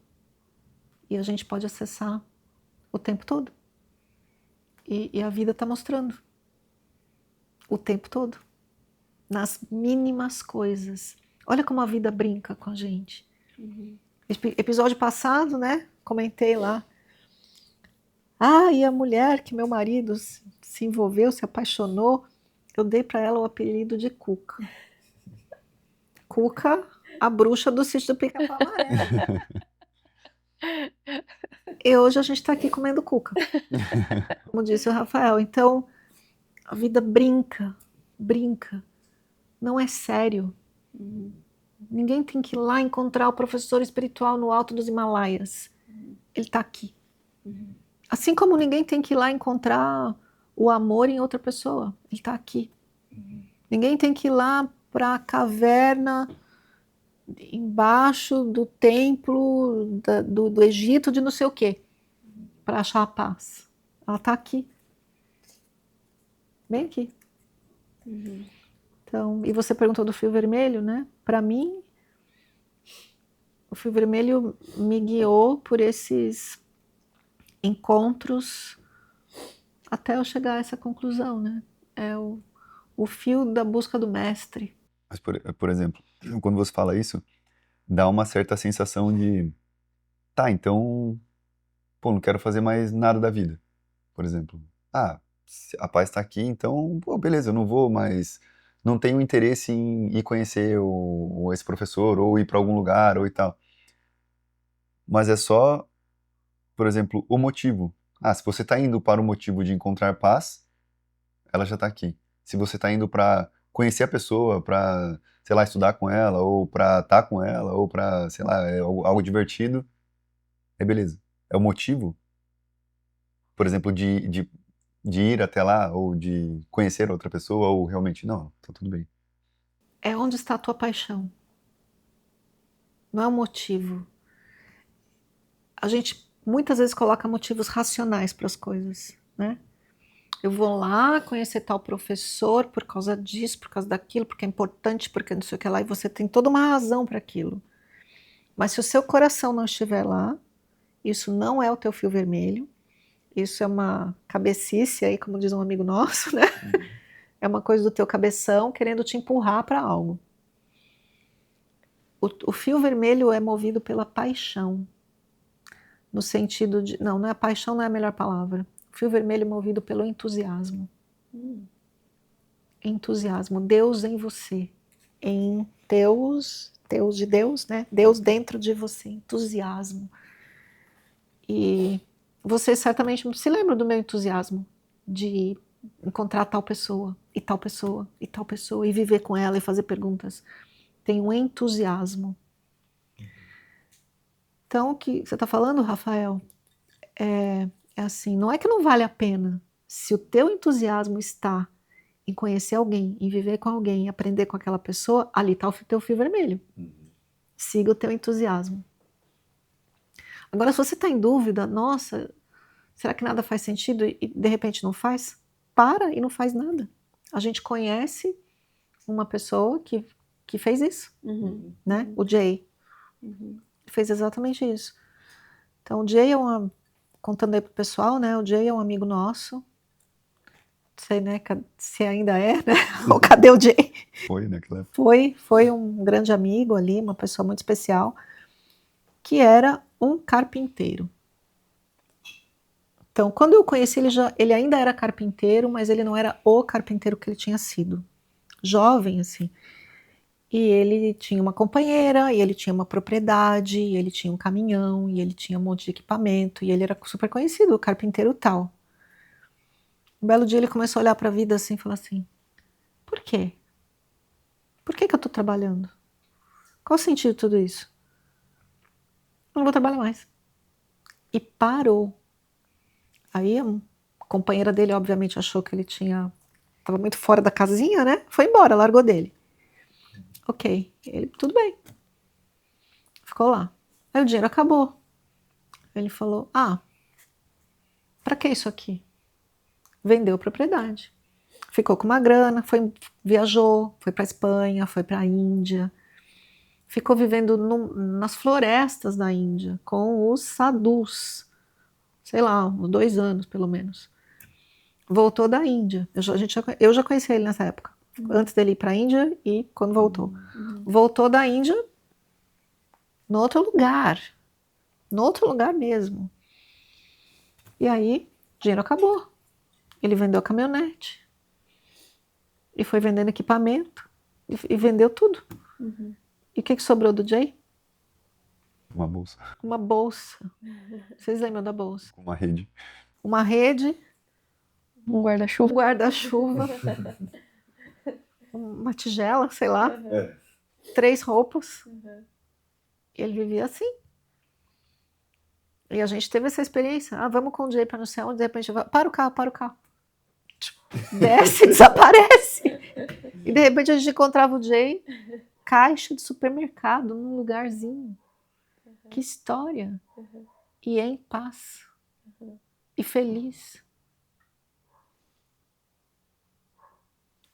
E a gente pode acessar o tempo todo. E a vida está mostrando o tempo todo, nas mínimas coisas. Olha como a vida brinca com a gente. Episódio passado, né? Comentei lá. E a mulher que meu marido se envolveu, se apaixonou, eu dei para ela o apelido de Cuca. Cuca, a bruxa do sítio do Pica-Pau Amarelo. E hoje a gente está aqui comendo cuca, como disse o Rafael. Então, a vida brinca, não é sério. Ninguém tem que ir lá encontrar o professor espiritual no alto dos Himalaias. Ele está aqui. Assim como ninguém tem que ir lá encontrar o amor em outra pessoa. Ele está aqui. Ninguém tem que ir lá para a caverna embaixo do templo do Egito de não sei o quê. para achar a paz? Ela está aqui. Bem aqui. Então, e você perguntou do fio vermelho, né? Para mim, o fio vermelho me guiou por esses encontros até eu chegar a essa conclusão, né? É o fio da busca do mestre. Mas, por exemplo, quando você fala isso, dá uma certa sensação de, tá, então, pô, não quero fazer mais nada da vida, por exemplo. Ah, se a paz está aqui, então, pô, beleza, eu não vou mais, não tenho interesse em ir conhecer esse professor, ou ir para algum lugar, ou e tal. Mas é só, por exemplo, o motivo. Ah, se você está indo para o motivo de encontrar paz, ela já está aqui. Se você está indo para conhecer a pessoa, para, sei lá, estudar com ela, ou para estar com ela, ou para, sei lá, algo divertido, é beleza. É o motivo, por exemplo, de ir até lá, ou de conhecer outra pessoa, ou realmente, não, tá tudo bem. É onde está a tua paixão. Não é o motivo. A gente muitas vezes coloca motivos racionais para as coisas, né? Eu vou lá conhecer tal professor por causa disso, por causa daquilo, porque é importante, porque não sei o que lá, e você tem toda uma razão para aquilo. Mas se o seu coração não estiver lá, isso não é o teu fio vermelho, isso é uma cabecice aí, como diz um amigo nosso, né? É uma coisa do teu cabeção querendo te empurrar para algo. O fio vermelho é movido pela paixão, no sentido de... Não, não é paixão, não é a melhor palavra. O fio vermelho é movido pelo entusiasmo. Entusiasmo, Deus em você. Em Deus de Deus, né? Deus dentro de você, entusiasmo. E você certamente se lembra do meu entusiasmo de encontrar tal pessoa, e tal pessoa, e tal pessoa, e viver com ela e fazer perguntas. Tem um entusiasmo. Então, o que você está falando, Rafael, é assim, não é que não vale a pena. Se o teu entusiasmo está em conhecer alguém, em viver com alguém, em aprender com aquela pessoa, ali está o teu fio vermelho. Siga o teu entusiasmo. Agora, se você está em dúvida, nossa, será que nada faz sentido e de repente não faz? Para e não faz nada. A gente conhece uma pessoa que fez isso, né? O Jay fez exatamente isso. Então, o Jay contando aí pro pessoal, né? O Jay é um amigo nosso. Não sei, né? Se ainda é, né? Ou cadê o Jay? Foi, né? Claro. Foi um grande amigo ali, uma pessoa muito especial, que era um carpinteiro. Então, quando eu conheci ele ainda era carpinteiro, mas ele não era o carpinteiro que ele tinha sido. Jovem, assim. E ele tinha uma companheira, e ele tinha uma propriedade, e ele tinha um caminhão, e ele tinha um monte de equipamento, e ele era super conhecido, o carpinteiro tal. Um belo dia ele começou a olhar para a vida assim e falou assim, por quê? Por que eu estou trabalhando? Qual o sentido de tudo isso? Eu não vou trabalhar mais. E parou. Aí a companheira dele, obviamente, achou que ele estava muito fora da casinha, né? Foi embora, largou dele. Ok, ele, tudo bem. Ficou lá. Aí o dinheiro acabou. Ele falou, pra que isso aqui? Vendeu a propriedade. Ficou com uma grana, viajou, foi para Espanha, foi para a Índia. Ficou vivendo nas florestas da Índia, com os sadhus. Sei lá, uns 2 anos, pelo menos. Voltou da Índia. Eu já conheci ele nessa época. Antes dele ir para a Índia e quando voltou. Voltou da Índia no outro lugar. No outro lugar mesmo. E aí, o dinheiro acabou. Ele vendeu a caminhonete. E foi vendendo equipamento. E vendeu tudo. E o que sobrou do Jay? Uma bolsa. Uma bolsa. Vocês lembram da bolsa? Com uma rede. Uma rede. Um guarda-chuva. Um guarda-chuva. Uma tigela, sei lá. 3 roupas. E ele vivia assim. E a gente teve essa experiência. Vamos com o Jay para no céu. De repente, para o carro. Desce, desaparece. E de repente a gente encontrava o Jay, caixa de supermercado, num lugarzinho. Que história. E em paz. e feliz.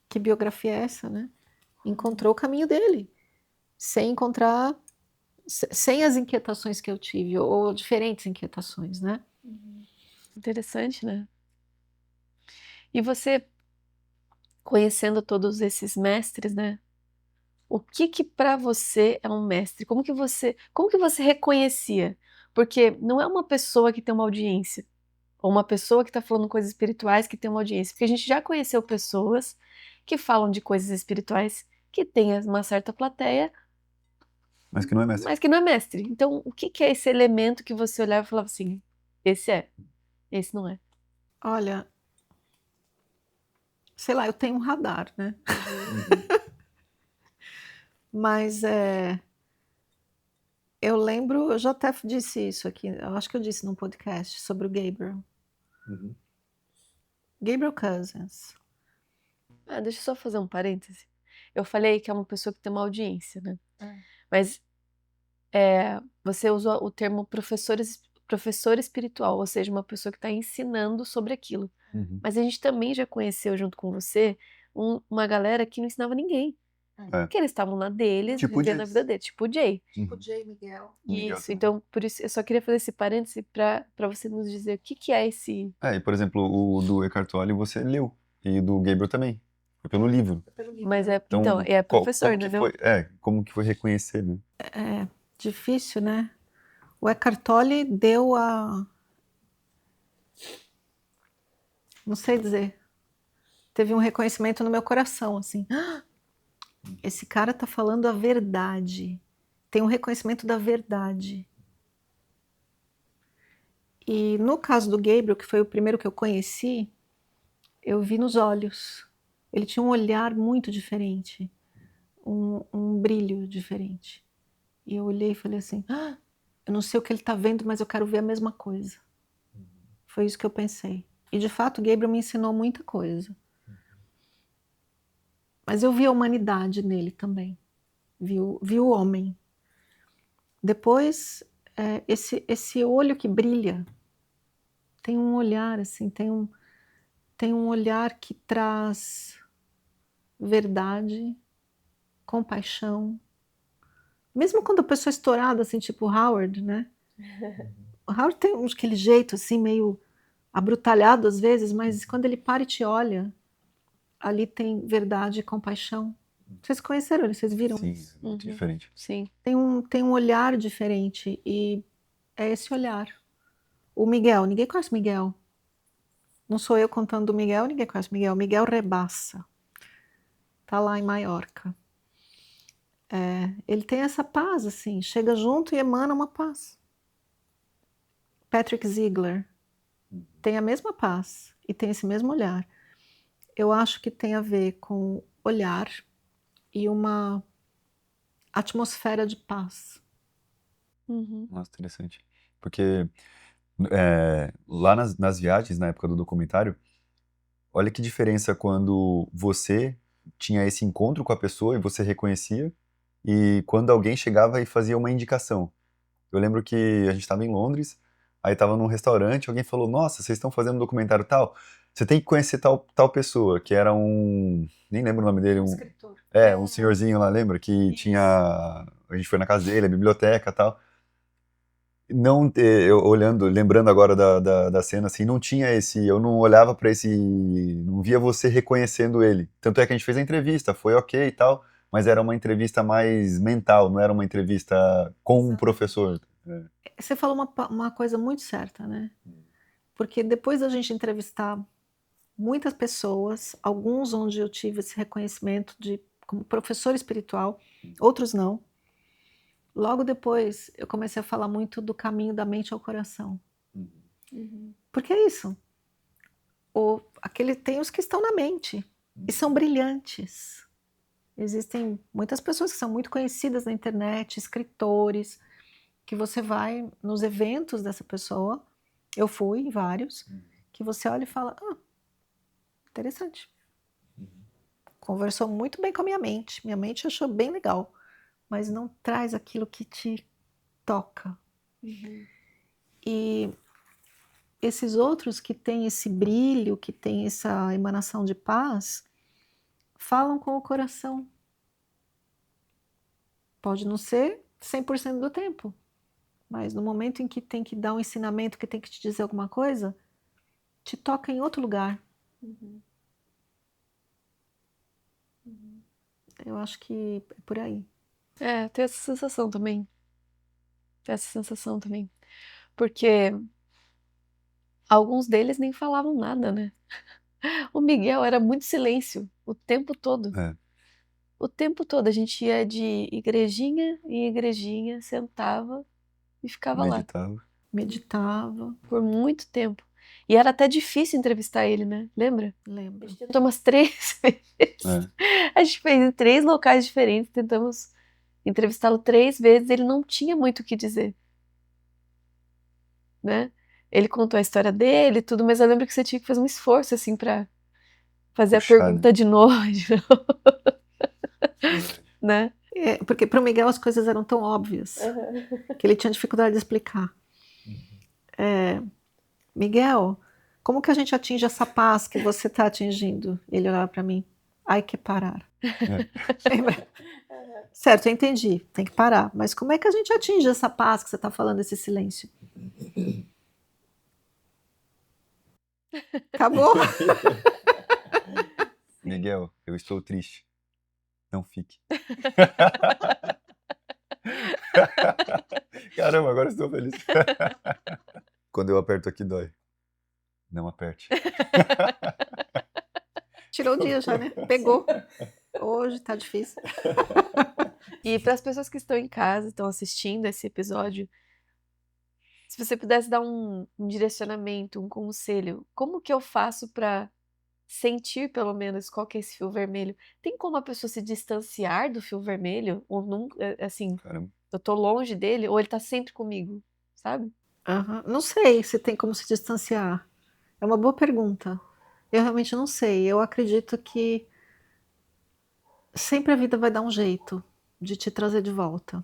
Que biografia é essa, né? Encontrou o caminho dele, sem as inquietações que eu tive, ou diferentes inquietações, né? Interessante, né? E você, conhecendo todos esses mestres, né? O que para você é um mestre? Como que você reconhecia? Porque não é uma pessoa que tem uma audiência, ou uma pessoa que está falando coisas espirituais que tem uma audiência, porque a gente já conheceu pessoas que falam de coisas espirituais que têm uma certa plateia, Mas que não é mestre. mas que não é mestre. Então, o que é esse elemento que você olhava e falava assim, esse não é? Olha, sei lá, eu tenho um radar, né? Mas eu lembro, eu já até disse isso aqui, eu acho que eu disse num podcast sobre o Gabriel. Gabriel Cousens. Ah, deixa eu só fazer um parêntese. Eu falei que é uma pessoa que tem uma audiência, né? Mas você usou o termo professor espiritual, ou seja, uma pessoa que está ensinando sobre aquilo. Mas a gente também já conheceu junto com você uma galera que não ensinava ninguém. É. Que eles estavam na deles, Tipo vivendo a Jace. vida deles, tipo o Jay. Tipo Jay Miguel. Miguel Isso, também. então por isso eu só queria fazer esse parêntese para você nos dizer o que é esse. E por exemplo, o do Eckhart Tolle você leu, e do Gabriel também. Foi pelo livro. Mas é, Então, então, é professor, como que entendeu? foi, como que foi reconhecer, né? É difícil, né? O Eckhart Tolle deu não sei dizer, teve um reconhecimento no meu coração, assim. Esse cara tá falando a verdade. Tem um reconhecimento da verdade. E no caso do Gabriel, que foi o primeiro que eu conheci, eu vi nos olhos. Ele tinha um olhar muito diferente, um brilho diferente. E eu olhei e falei assim, eu não sei o que ele está vendo, mas eu quero ver a mesma coisa. Foi isso que eu pensei. E de fato, o Gabriel me ensinou muita coisa. Mas eu vi a humanidade nele também. Vi o homem. Depois, esse olho que brilha, tem um olhar assim, tem um olhar que traz verdade, compaixão. Mesmo quando a pessoa é estourada, assim, tipo o Howard, né? O Howard tem aquele jeito, assim, meio abrutalhado às vezes, mas quando ele para e te olha, ali tem verdade e compaixão. Vocês conheceram ele? Vocês viram? Sim, muito diferente. Sim. Tem um olhar diferente e é esse olhar. O Miguel, ninguém conhece o Miguel. Não sou eu contando do Miguel, ninguém conhece o Miguel. Miguel Rebassa. Tá lá em Maiorca. Ele tem essa paz, assim, chega junto e emana uma paz. Patrick Ziegler tem a mesma paz e tem esse mesmo olhar. Eu acho que tem a ver com olhar e uma atmosfera de paz. Nossa, interessante. Porque lá nas viagens, na época do documentário, olha que diferença quando você tinha esse encontro com a pessoa e você reconhecia, e quando alguém chegava e fazia uma indicação. Eu lembro que a gente estava em Londres, aí estava num restaurante, alguém falou, nossa, vocês estão fazendo um documentário tal, você tem que conhecer tal pessoa, que era nem lembro o nome dele, Escritor. um senhorzinho lá, lembra? Que tinha, a gente foi na casa dele, a biblioteca e tal. Não, eu lembrando agora da cena, assim, não tinha eu não olhava pra não via você reconhecendo ele. Tanto é que a gente fez a entrevista, foi ok e tal, mas era uma entrevista mais mental, não era uma entrevista com um professor. Você falou uma coisa muito certa, né? Porque depois da gente entrevistar muitas pessoas, alguns onde eu tive esse reconhecimento como professor espiritual, outros não. Logo depois eu comecei a falar muito do caminho da mente ao coração. Porque é isso. Tem os que estão na mente e são brilhantes. Existem muitas pessoas que são muito conhecidas na internet, escritores, que você vai nos eventos dessa pessoa, eu fui em vários, que você olha e fala, interessante. Conversou muito bem com a minha mente achou bem legal, mas não traz aquilo que te toca. E esses outros que têm esse brilho, que têm essa emanação de paz, falam com o coração. Pode não ser 100% do tempo, mas no momento em que tem que dar um ensinamento, que tem que te dizer alguma coisa, te toca em outro lugar. Eu acho que é por aí. Tem essa sensação também. Porque alguns deles nem falavam nada, né? O Miguel era muito silêncio o tempo todo. É. O tempo todo a gente ia de igrejinha em igrejinha, sentava e ficava lá Meditava, por muito tempo. E era até difícil entrevistar ele, né? Lembra? A lembro. gente tentou umas 3 vezes. A gente fez em 3 locais diferentes, tentamos entrevistá-lo 3 vezes, ele não tinha muito o que dizer, né? Ele contou a história dele e tudo, mas eu lembro que você tinha que fazer um esforço, assim, pra fazer Puxar, a pergunta de novo, né? Porque para o Miguel as coisas eram tão óbvias que ele tinha dificuldade de explicar. Miguel, como que a gente atinge essa paz que você está atingindo? Ele olhava para mim. Ai, que parar. Lembra? Certo, eu entendi. Tem que parar. Mas como é que a gente atinge essa paz que você está falando, esse silêncio? Acabou? Miguel, eu estou triste. Não fique. Caramba, agora estou feliz. Quando eu aperto aqui, dói. Não aperte. Tirou o dia já, né? Pegou. Hoje tá difícil. E para as pessoas que estão em casa, estão assistindo esse episódio, se você pudesse dar um direcionamento, um conselho, como que eu faço para sentir pelo menos qual que é esse fio vermelho? Tem como a pessoa se distanciar do fio vermelho? Ou nunca, assim, Caramba. eu tô longe dele, ou ele tá sempre comigo, sabe? Não sei se tem como se distanciar. É uma boa pergunta. Eu realmente não sei. Eu acredito que sempre a vida vai dar um jeito de te trazer de volta.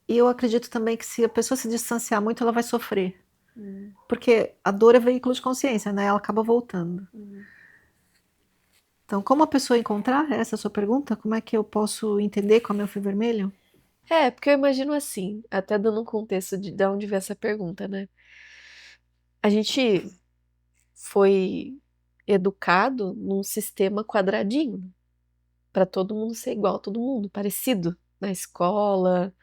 E eu acredito também que se a pessoa se distanciar muito, ela vai sofrer. Porque a dor é veículo de consciência, né? Ela acaba voltando. Então, como a pessoa encontrar? Essa é a sua pergunta? Como é que eu posso entender qual é o meu fio vermelho? Porque eu imagino assim, até dando um contexto de onde veio essa pergunta, né? A gente foi educado num sistema quadradinho, para todo mundo ser igual a todo mundo, parecido, na escola,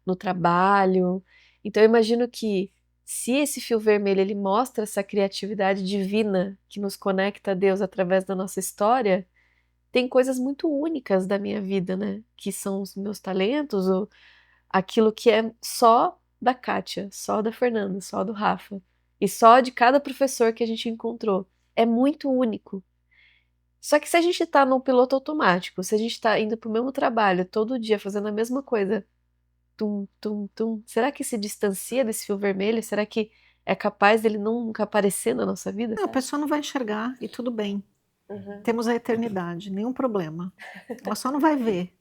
no trabalho. Então eu imagino que se esse fio vermelho ele mostra essa criatividade divina que nos conecta a Deus através da nossa história, tem coisas muito únicas da minha vida, né? Que são os meus talentos, ou aquilo que é só da Kátia, só da Fernanda, só do Rafa, e só de cada professor que a gente encontrou. É muito único. Só que se a gente tá no piloto automático, se a gente tá indo pro mesmo trabalho todo dia fazendo a mesma coisa, tum, tum, tum, será que se distancia desse fio vermelho? Será que é capaz dele nunca aparecer na nossa vida? Não, a pessoa não vai enxergar e tudo bem. Temos a eternidade, nenhum problema. Ela só não vai ver.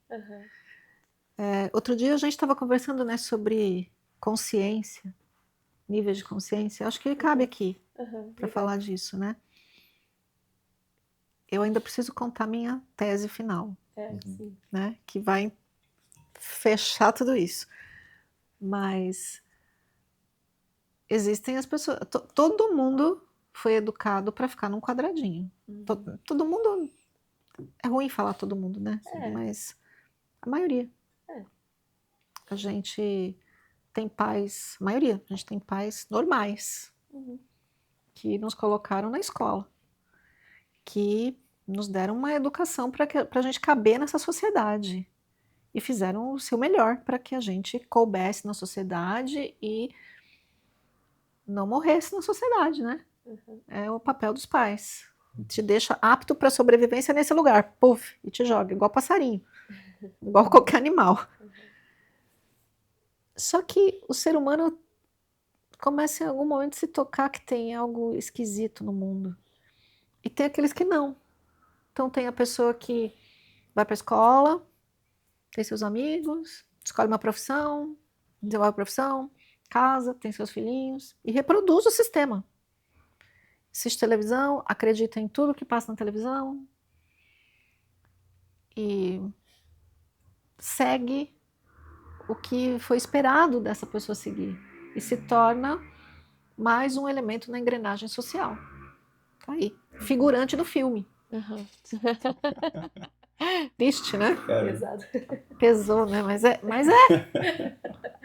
Outro dia a gente estava conversando, né, sobre consciência, níveis de consciência. Acho que cabe aqui para falar disso, né? Eu ainda preciso contar minha tese final, né? Que vai fechar tudo isso. Mas existem as pessoas. Todo mundo foi educado para ficar num quadradinho. Todo mundo. É ruim falar todo mundo, né? Mas a maioria. A gente tem pais, a maioria, a gente tem pais normais que nos colocaram na escola, que nos deram uma educação para a gente caber nessa sociedade e fizeram o seu melhor para que a gente coubesse na sociedade e não morresse na sociedade, né? É o papel dos pais. Te deixa apto para sobrevivência nesse lugar, puf, e te joga, igual passarinho, igual qualquer animal. Só que o ser humano começa em algum momento a se tocar que tem algo esquisito no mundo. E tem aqueles que não. Então tem a pessoa que vai para a escola, tem seus amigos, escolhe uma profissão, desenvolve a profissão, casa, tem seus filhinhos e reproduz o sistema. Assiste televisão, acredita em tudo que passa na televisão e segue o que foi esperado dessa pessoa seguir e se torna mais um elemento na engrenagem social. Tá aí, figurante do filme. Uhum. Triste, né? Pesado. Pesou, né? Mas é.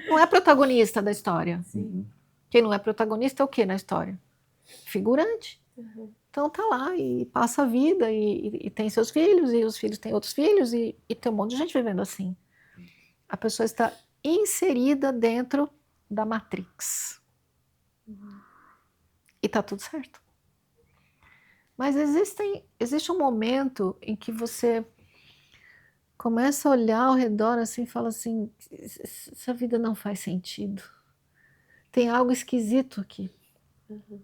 Não é protagonista da história. Sim. Quem não é protagonista é o que na história? Figurante. Uhum. Então tá lá e passa a vida e tem seus filhos, e os filhos têm outros filhos, e tem um monte de gente vivendo assim. A pessoa está inserida dentro da Matrix. E tá tudo certo. Mas existe um momento em que você começa a olhar ao redor assim e fala assim, essa vida não faz sentido. Tem algo esquisito aqui. Uhum.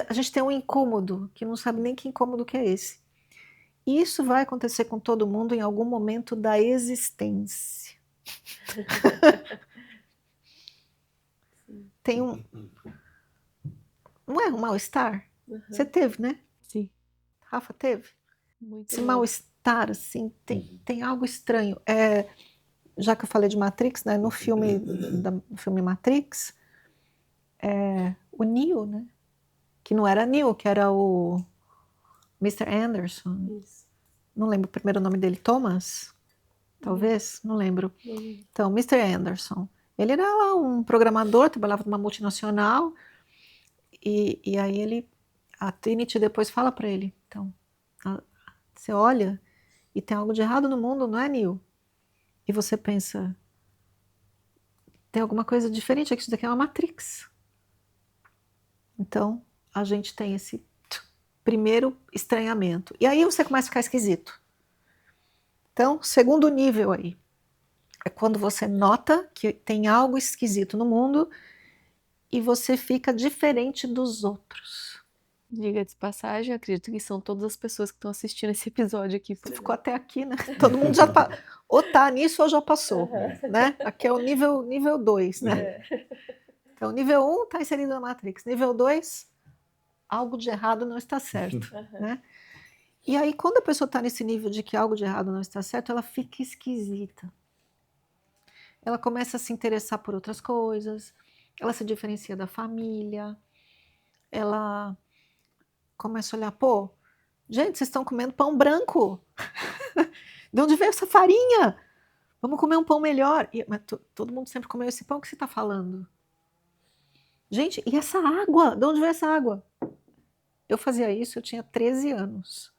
A gente tem um incômodo, que não sabe nem que incômodo que é esse. E isso vai acontecer com todo mundo em algum momento da existência. Tem um... Não é um mal-estar? Uhum. Você teve, né? Sim. Rafa teve? Muito Esse bom. mal-estar, assim, tem algo estranho. Já que eu falei de Matrix, né? No filme Matrix, o Neo, né? Que não era Neo, que era o Mr. Anderson. Isso. Não lembro o primeiro nome dele, Thomas? Talvez? Não lembro. Então, Mr. Anderson. Ele era lá um programador, trabalhava numa multinacional, e aí a Trinity depois fala para ele, então, você olha e tem algo de errado no mundo, não é, Neo? E você pensa, tem alguma coisa diferente aqui, isso daqui é uma Matrix. Então, a gente tem esse primeiro estranhamento. E aí você começa a ficar esquisito. Então, segundo nível aí, é quando você nota que tem algo esquisito no mundo e você fica diferente dos outros. Diga de passagem, acredito que são todas as pessoas que estão assistindo esse episódio aqui. Você ficou até aqui, né? Todo mundo já ou tá nisso ou já passou, né? Aqui é o nível 2, né? Então, nível 1 está inserido na Matrix. Nível 2, algo de errado não está certo, né? E aí, quando a pessoa está nesse nível de que algo de errado não está certo, ela fica esquisita. Ela começa a se interessar por outras coisas, ela se diferencia da família, ela começa a olhar, pô, gente, vocês estão comendo pão branco. De onde veio essa farinha? Vamos comer um pão melhor. Mas todo mundo sempre comeu esse pão que você está falando. Gente, e essa água? De onde veio essa água? Eu fazia isso, eu tinha 13 anos.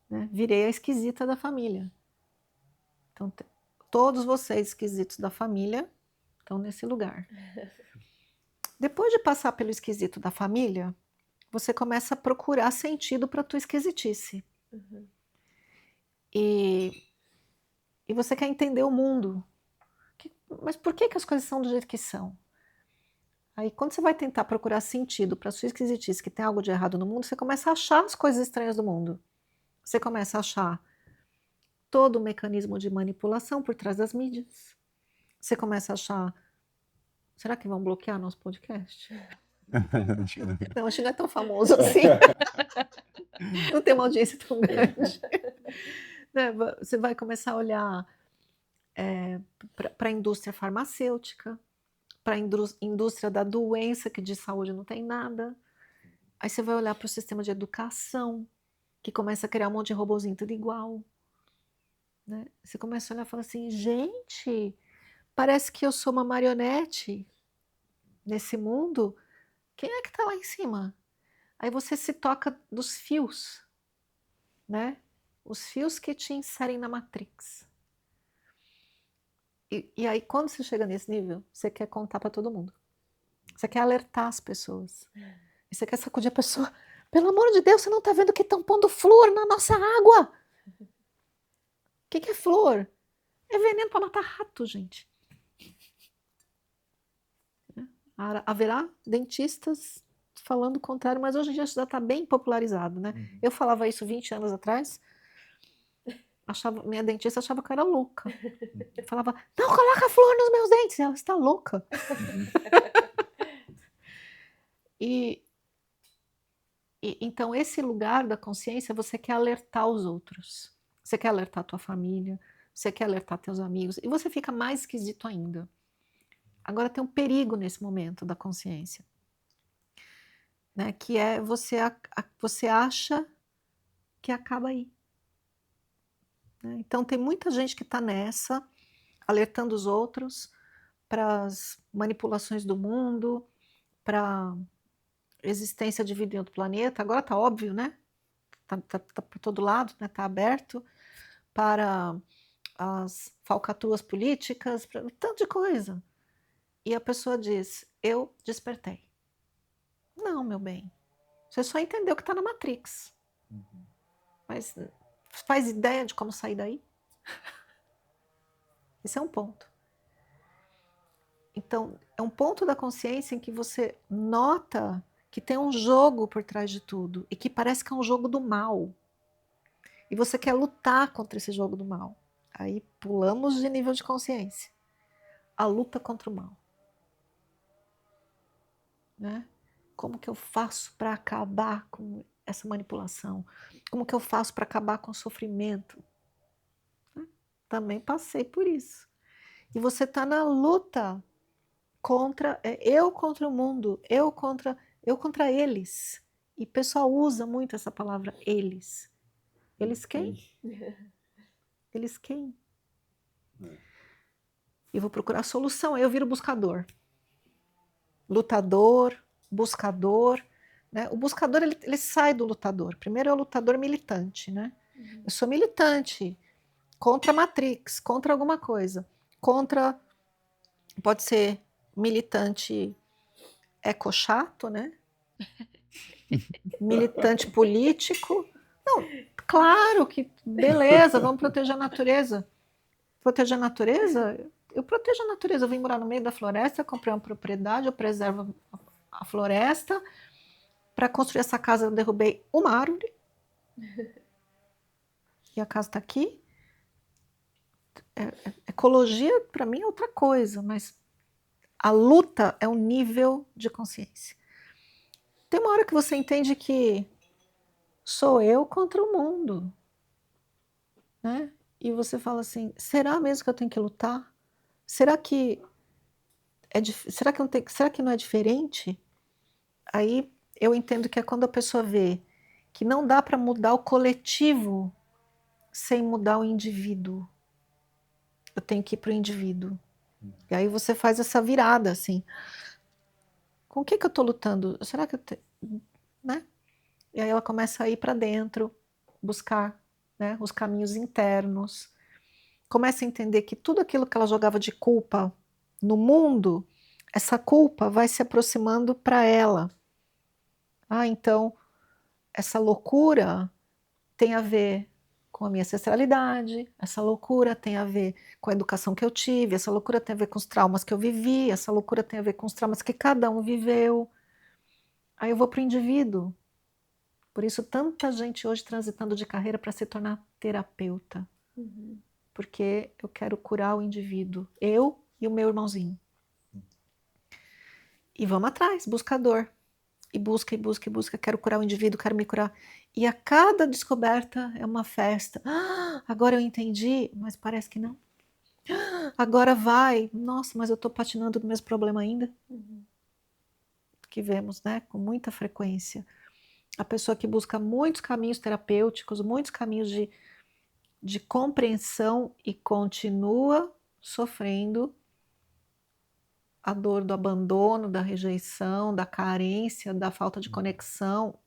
Né? Virei a esquisita da família. Então, todos vocês esquisitos da família estão nesse lugar. Depois de passar pelo esquisito da família, você começa a procurar sentido para a tua esquisitice. E você quer entender o mundo. Mas por que as coisas são do jeito que são? Aí, quando você vai tentar procurar sentido para a sua esquisitice, que tem algo de errado no mundo, você começa a achar as coisas estranhas do mundo. Você começa a achar todo o mecanismo de manipulação por trás das mídias. Você começa a achar... Será que vão bloquear nosso podcast? Não, acho que não é tão famoso assim. Não tem uma audiência tão grande. Você vai começar a olhar para a indústria farmacêutica, para a indústria da doença, que de saúde não tem nada. Aí você vai olhar para o sistema de educação, que começa a criar um monte de robozinho tudo igual. Né? Você começa a olhar e fala assim, gente, parece que eu sou uma marionete nesse mundo. Quem é que está lá em cima? Aí você se toca dos fios, né? Os fios que te inserem na Matrix. E aí, quando você chega nesse nível, você quer contar para todo mundo. Você quer alertar as pessoas. E você quer sacudir a pessoa. Pelo amor de Deus, você não está vendo que estão pondo flúor na nossa água? O que é flúor? É veneno para matar rato, gente. Haverá dentistas falando o contrário, mas hoje em dia isso já está bem popularizado, né? Eu falava isso 20 anos atrás. minha dentista achava que eu era louca. Eu falava, não coloca flor nos meus dentes. Ela está louca. E então esse lugar da consciência, você quer alertar os outros. Você quer alertar a tua família, você quer alertar teus amigos, e você fica mais esquisito ainda. Agora tem um perigo nesse momento da consciência, né? Que é você acha que acaba aí. Né? Então tem muita gente que está nessa, alertando os outros para as manipulações do mundo, para existência de vida em outro planeta. Agora está óbvio, né? Tá por todo lado, né? Tá aberto para as falcatruas políticas, para tanto de coisa. E a pessoa diz, eu despertei. Não, meu bem. Você só entendeu que está na Matrix. Mas faz ideia de como sair daí? Esse é um ponto. Então, é um ponto da consciência em que você nota que tem um jogo por trás de tudo e que parece que é um jogo do mal. E você quer lutar contra esse jogo do mal. Aí pulamos de nível de consciência. A luta contra o mal. Né? Como que eu faço para acabar com essa manipulação? Como que eu faço para acabar com o sofrimento? Também passei por isso. E você está na luta contra, eu contra o mundo, eu contra eles. E o pessoal usa muito essa palavra eles. Eles quem? Eles quem? E vou procurar solução, aí eu viro buscador. Lutador, buscador. Né? O buscador ele sai do lutador. Primeiro é o lutador militante. Né? Eu sou militante contra a Matrix, contra alguma coisa. Contra, pode ser militante eco-chato, né? Militante político. Não, claro que beleza, vamos proteger a natureza. Proteger a natureza? Eu protejo a natureza, eu vim morar no meio da floresta, comprei uma propriedade, eu preservo a floresta. Para construir essa casa eu derrubei uma árvore. E a casa está aqui. Ecologia para mim é outra coisa, mas a luta é um nível de consciência. Tem uma hora que você entende que sou eu contra o mundo, né? E você fala assim, será mesmo que eu tenho que lutar? Será que será que não é diferente? Aí eu entendo que é quando a pessoa vê que não dá para mudar o coletivo sem mudar o indivíduo. Eu tenho que ir para o indivíduo. E aí você faz essa virada, assim. Com o que eu estou lutando? Será que né? E aí ela começa a ir para dentro, buscar, né, os caminhos internos. Começa a entender que tudo aquilo que ela jogava de culpa no mundo, essa culpa vai se aproximando para ela. Ah, então, essa loucura tem a ver com a minha ancestralidade, essa loucura tem a ver com a educação que eu tive, essa loucura tem a ver com os traumas que eu vivi, essa loucura tem a ver com os traumas que cada um viveu. Aí eu vou para o indivíduo. Por isso, tanta gente hoje transitando de carreira para se tornar terapeuta. Porque eu quero curar o indivíduo, eu e o meu irmãozinho. E vamos atrás, buscador. E busca, e busca, e busca. Quero curar o indivíduo, quero me curar. E a cada descoberta é uma festa. Ah, agora eu entendi, mas parece que não. Ah, agora vai. Nossa, mas eu estou patinando no mesmo problema ainda. Que vemos, né, com muita frequência. A pessoa que busca muitos caminhos terapêuticos, muitos caminhos de compreensão e continua sofrendo a dor do abandono, da rejeição, da carência, da falta de conexão,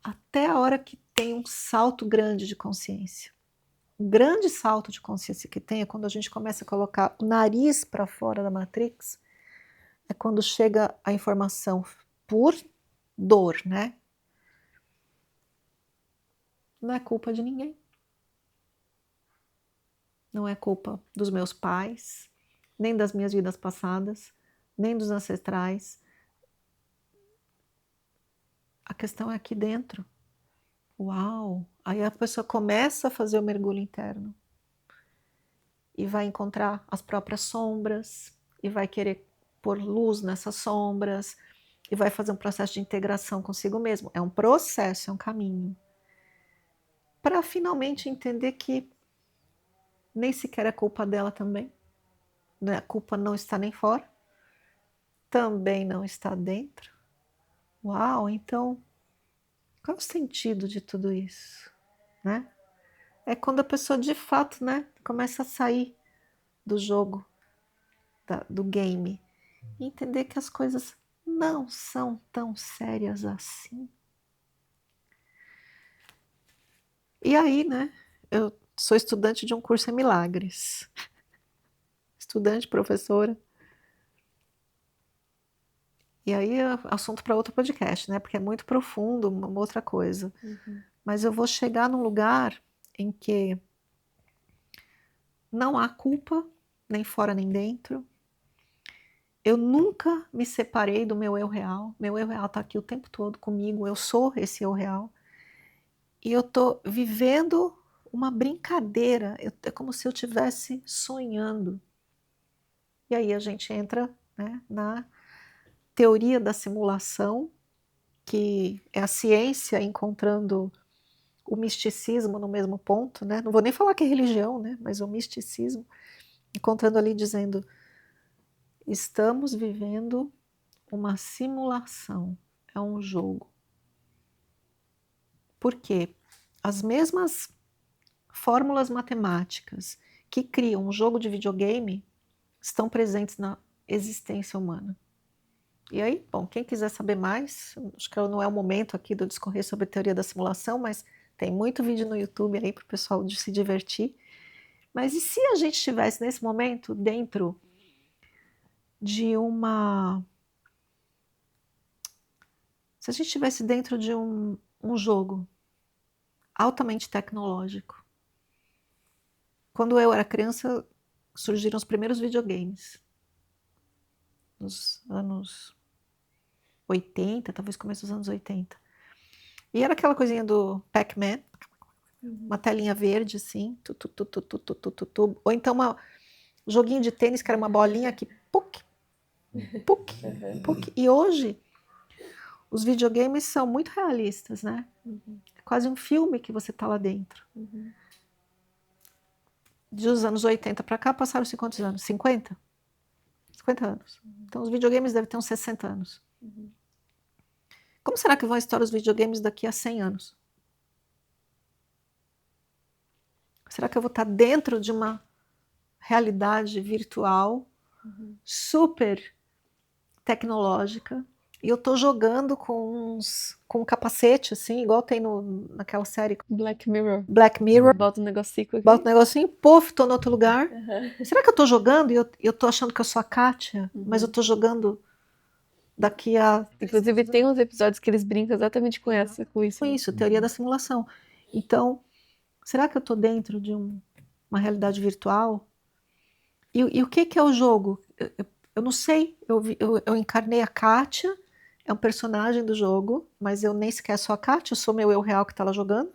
até a hora que tem um salto grande de consciência. Um grande salto de consciência que tem é quando a gente começa a colocar o nariz para fora da Matrix, é quando chega a informação por dor, né? Não é culpa de ninguém. Não é culpa dos meus pais, nem das minhas vidas passadas, nem dos ancestrais. A questão é aqui dentro. Uau! Aí a pessoa começa a fazer o mergulho interno e vai encontrar as próprias sombras e vai querer pôr luz nessas sombras e vai fazer um processo de integração consigo mesmo. É um processo, é um caminho. Para finalmente entender que nem sequer é culpa dela também. A culpa não está nem fora, também não está dentro. Uau, então, qual é o sentido de tudo isso? Né? É quando a pessoa de fato, né, começa a sair do jogo, do game, e entender que as coisas não são tão sérias assim. E aí, né, eu sou estudante de um curso em milagres. Estudante, professora. E aí é assunto para outro podcast, né? Porque é muito profundo, uma outra coisa. Mas eu vou chegar num lugar em que não há culpa, nem fora nem dentro. Eu nunca me separei do meu eu real. Meu eu real está aqui o tempo todo comigo. Eu sou esse eu real. E eu estou vivendo uma brincadeira. É como se eu estivesse sonhando. E aí a gente entra, né, na teoria da simulação, que é a ciência encontrando o misticismo no mesmo ponto, né? Não vou nem falar que é religião, né? Mas o misticismo, encontrando ali dizendo: estamos vivendo uma simulação, é um jogo. Por quê? As mesmas fórmulas matemáticas que criam um jogo de videogame estão presentes na existência humana. E aí, bom, quem quiser saber mais, acho que não é o momento aqui de eu discorrer sobre a teoria da simulação, mas tem muito vídeo no YouTube aí para o pessoal se divertir. Mas e se a gente estivesse nesse momento dentro de uma... Se a gente estivesse dentro de um jogo altamente tecnológico? Quando eu era criança, surgiram os primeiros videogames. Nos anos 80, talvez começo dos anos 80. E era aquela coisinha do Pac-Man, uma telinha verde, assim, ou então um joguinho de tênis que era uma bolinha que puc, puc, puc. E hoje, os videogames são muito realistas, né? É quase um filme que você está lá dentro. Dos anos 80 para cá, passaram-se quantos anos? 50? 50 anos. Então, os videogames devem ter uns 60 anos. Como será que vão estar os videogames daqui a 100 anos? Será que eu vou estar dentro de uma realidade virtual super tecnológica e eu estou jogando com um capacete, assim, igual tem naquela série Black Mirror. Black Mirror. Bota um negocinho aqui. Bota um negocinho, puf, tô no outro lugar. Será que eu tô jogando e eu tô achando que eu sou a Kátia, mas eu tô jogando daqui a... Inclusive tem uns episódios que eles brincam exatamente com isso. Com isso, teoria da simulação. Então, será que eu tô dentro de uma realidade virtual? E o que é o jogo? Eu não sei, eu encarnei a Kátia, é um personagem do jogo, mas eu nem sequer sou a Kátia, eu sou meu eu real que tá lá jogando.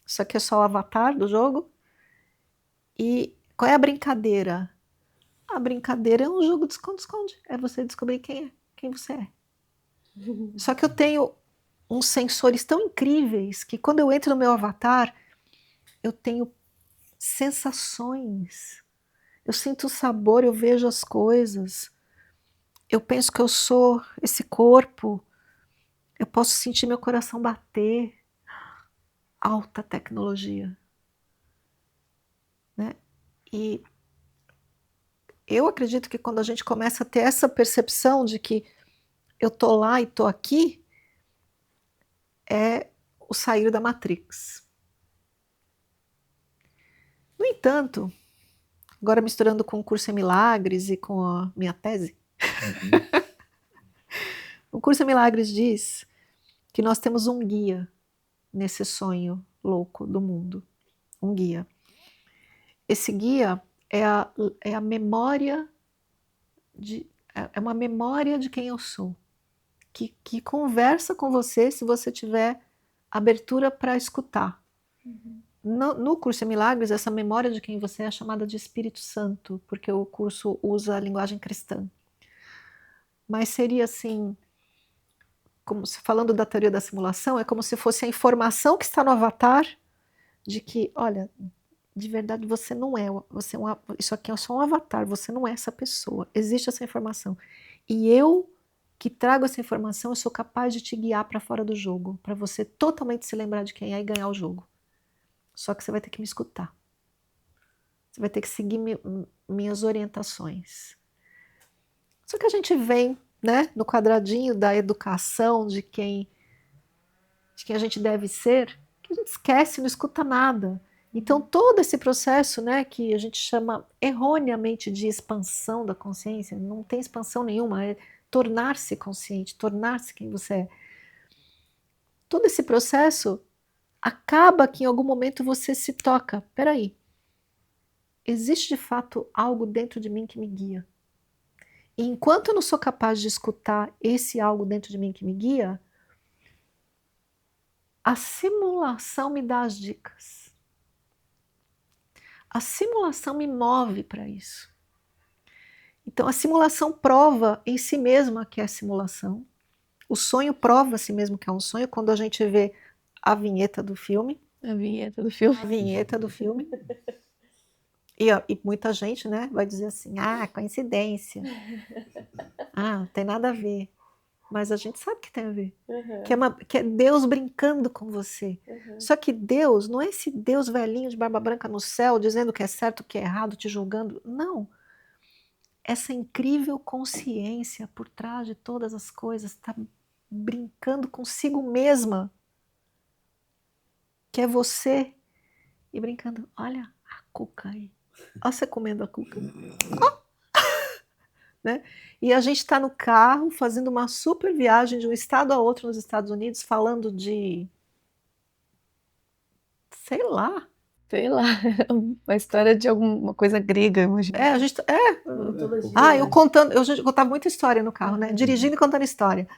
Isso aqui é só o avatar do jogo. E qual é a brincadeira? A brincadeira é um jogo de esconde-esconde. É você descobrir quem você é. Só que eu tenho uns sensores tão incríveis que quando eu entro no meu avatar, eu tenho sensações. Eu sinto o sabor, eu vejo as coisas. Eu penso que eu sou esse corpo. Eu posso sentir meu coração bater. Alta tecnologia. Né? E eu acredito que quando a gente começa a ter essa percepção de que eu tô lá e tô aqui, é o sair da Matrix. No entanto, agora misturando com o curso em Milagres e com a minha tese, o curso em Milagres diz que nós temos um guia nesse sonho louco do mundo. Um guia. Esse guia é a memória é uma memória de quem eu sou, que conversa com você se você estiver abertura para escutar. No curso em Milagres, essa memória de quem você é chamada de Espírito Santo, porque o curso usa a linguagem cristã. Mas seria assim, falando da teoria da simulação, é como se fosse a informação que está no avatar de que, olha, de verdade você não é, isso aqui é só um avatar, você não é essa pessoa, existe essa informação. E eu que trago essa informação, eu sou capaz de te guiar para fora do jogo, para você totalmente se lembrar de quem é e ganhar o jogo. Só que você vai ter que me escutar. Você vai ter que seguir minhas orientações. Só que a gente vem, né, no quadradinho da educação, de quem a gente deve ser, que a gente esquece, não escuta nada. Então todo esse processo, né, que a gente chama erroneamente de expansão da consciência, não tem expansão nenhuma, é tornar-se consciente, tornar-se quem você é. Todo esse processo acaba que em algum momento você se toca. Peraí, existe de fato algo dentro de mim que me guia. E enquanto eu não sou capaz de escutar esse algo dentro de mim que me guia, a simulação me dá as dicas. A simulação me move para isso. Então a simulação prova em si mesma que é simulação. O sonho prova a si mesmo que é um sonho quando a gente vê a vinheta do filme. A vinheta do filme. A vinheta do filme. E muita gente, né, vai dizer assim, coincidência. Não tem nada a ver. Mas a gente sabe que tem a ver. Que é Deus brincando com você. Só que Deus não é esse Deus velhinho de barba branca no céu, dizendo o que é certo, o que é errado, te julgando. Não. Essa incrível consciência por trás de todas as coisas está brincando consigo mesma. Que é você. E brincando, olha a cuca aí. Olha você comendo a cuca. Né? E a gente está no carro fazendo uma super viagem de um estado a outro nos Estados Unidos, falando de, sei lá, uma história de alguma coisa grega, imagina. a gente eu contava muita história no carro, né? Dirigindo e contando história.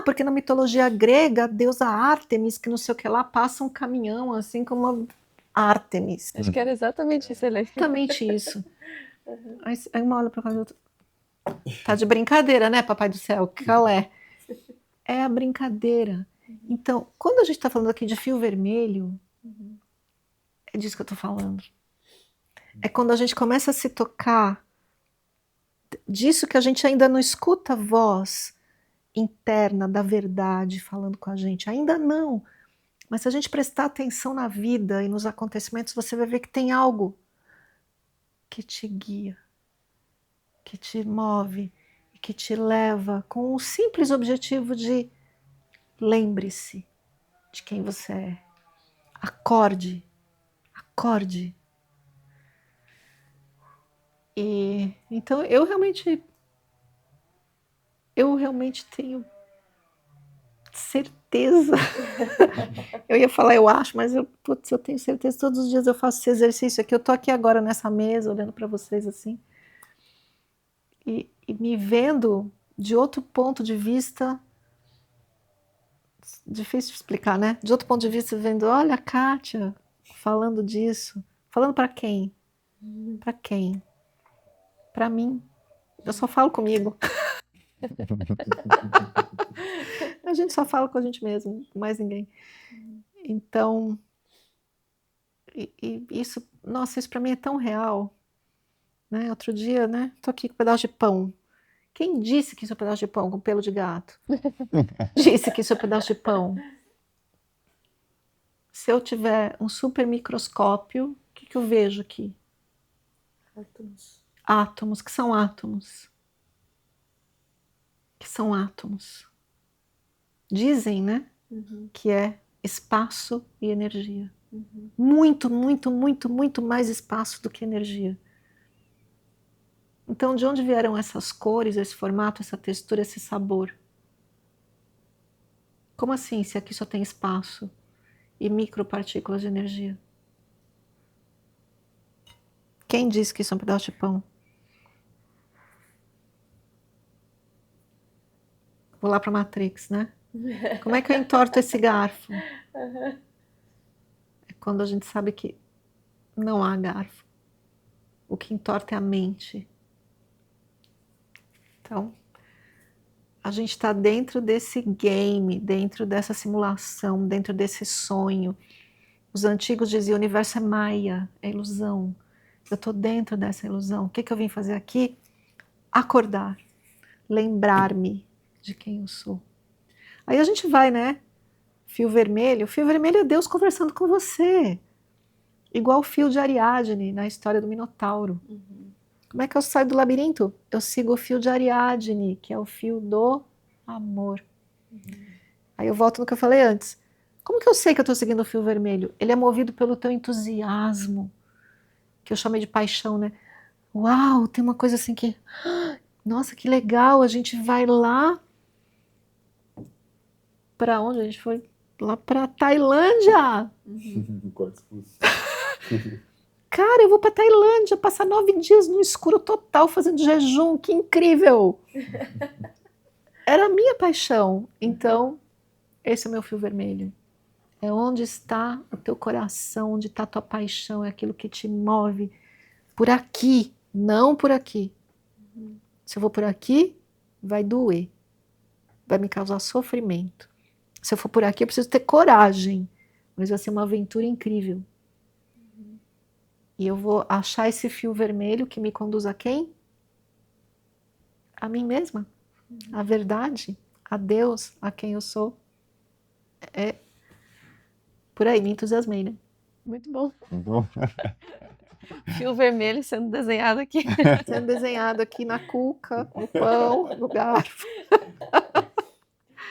Porque na mitologia grega, a deusa Ártemis, que não sei o que lá, passa um caminhão assim como uma Ártemis. Acho que era exatamente isso, Helene. Exatamente isso. Aí uma olha para cá e outra. Tá de brincadeira, né, papai do céu? Qual é? É a brincadeira. Então, quando a gente está falando aqui de fio vermelho, é disso que eu estou falando. É quando a gente começa a se tocar disso que a gente ainda não escuta a voz interna da verdade falando com a gente. Ainda não. Mas se a gente prestar atenção na vida e nos acontecimentos, você vai ver que tem algo que te guia, que te move, que te leva com o simples objetivo de lembre-se de quem você é. Acorde. E então eu realmente tenho certeza. Eu ia falar eu acho, mas eu tenho certeza. Todos os dias eu faço esse exercício aqui. Eu tô aqui agora nessa mesa olhando para vocês assim e me vendo de outro ponto de vista. Difícil de explicar, né? De outro ponto de vista, vendo, olha a Kátia falando disso. Falando para quem? Para quem? Para mim. Eu só falo comigo. A gente só fala com a gente mesmo, mais ninguém. Então, isso, nossa, isso para mim é tão real. Né? Outro dia, né? Tô aqui com um pedaço de pão. Quem disse que isso é um pedaço de pão com pelo de gato? Disse que isso é um pedaço de pão. Se eu tiver um super microscópio, o que eu vejo aqui? Átomos. Átomos. Que são átomos? Que são átomos? Dizem, né? Que é espaço e energia. Muito, muito, muito, muito mais espaço do que energia. Então, de onde vieram essas cores, esse formato, essa textura, esse sabor? Como assim, se aqui só tem espaço e micropartículas de energia? Quem disse que isso é um pedaço de pão? Vou lá para a Matrix, né? Como é que eu entorto esse garfo? É quando a gente sabe que não há garfo. O que entorta é a mente. Então, a gente está dentro desse game, dentro dessa simulação, dentro desse sonho. Os antigos diziam: o universo é maia, é ilusão. Eu estou dentro dessa ilusão. O que que eu vim fazer aqui? Acordar, lembrar-me de quem eu sou. Aí a gente vai, né? Fio vermelho. O fio vermelho é Deus conversando com você. Igual o fio de Ariadne na história do Minotauro. Como é que eu saio do labirinto? Eu sigo o fio de Ariadne, que é o fio do amor. Aí eu volto no que eu falei antes. Como que eu sei que eu estou seguindo o fio vermelho? Ele é movido pelo teu entusiasmo, que eu chamei de paixão, né? Uau, tem uma coisa assim que... Nossa, que legal, a gente vai lá... Para onde a gente foi? Lá para Tailândia! Cara, eu vou para Tailândia, passar 9 dias no escuro total, fazendo jejum, que incrível! Era a minha paixão. Então, esse é o meu fio vermelho. É onde está o teu coração, onde está a tua paixão, é aquilo que te move. Por aqui, não por aqui. Se eu vou por aqui, vai doer. Vai me causar sofrimento. Se eu for por aqui, eu preciso ter coragem. Mas vai ser uma aventura incrível. E eu vou achar esse fio vermelho que me conduz a quem? A mim mesma. A verdade. A Deus, a quem eu sou. É por aí, me entusiasmei, né? Muito bom. Bom, Fio vermelho sendo desenhado aqui. Sendo desenhado aqui na cuca, no pão, no garfo.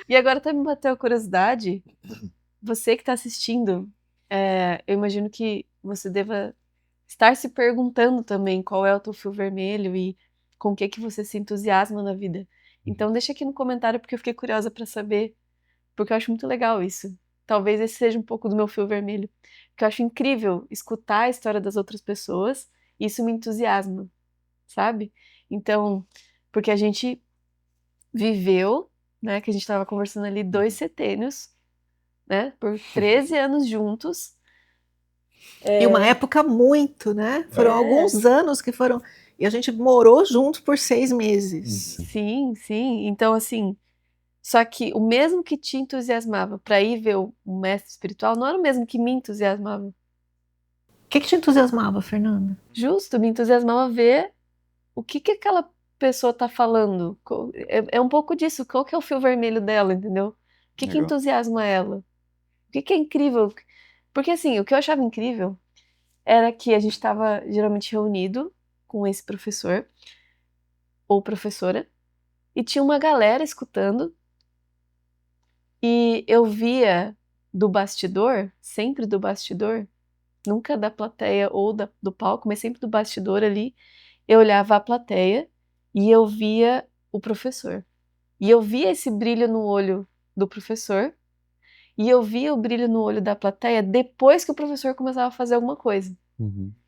E agora até me bateu a curiosidade, você que está assistindo, eu imagino que você deva estar se perguntando também qual é o teu fio vermelho e com o que você se entusiasma na vida. Então deixa aqui no comentário porque eu fiquei curiosa para saber, porque eu acho muito legal isso. Talvez esse seja um pouco do meu fio vermelho, porque eu acho incrível escutar a história das outras pessoas e isso me entusiasma, sabe? Então, porque a gente viveu, né, que a gente estava conversando ali, 2 setênios, né, por 13 anos juntos. E uma época muito, né? Foram alguns anos que foram... E a gente morou junto por 6 meses. Sim, sim. Então, assim, só que o mesmo que te entusiasmava para ir ver o mestre espiritual não era o mesmo que me entusiasmava. O que te entusiasmava, Fernanda? Justo, me entusiasmava ver o que aquela pessoa tá falando. É um pouco disso, qual que é o fio vermelho dela, entendeu? O que legal. entusiasma ela? O que é incrível? Porque, assim, o que eu achava incrível era que a gente estava geralmente reunido com esse professor ou professora e tinha uma galera escutando e eu via do bastidor, sempre do bastidor, nunca da plateia ou do palco, mas sempre do bastidor ali, eu olhava a plateia e eu via o professor. E eu via esse brilho no olho do professor e eu via o brilho no olho da plateia depois que o professor começava a fazer alguma coisa.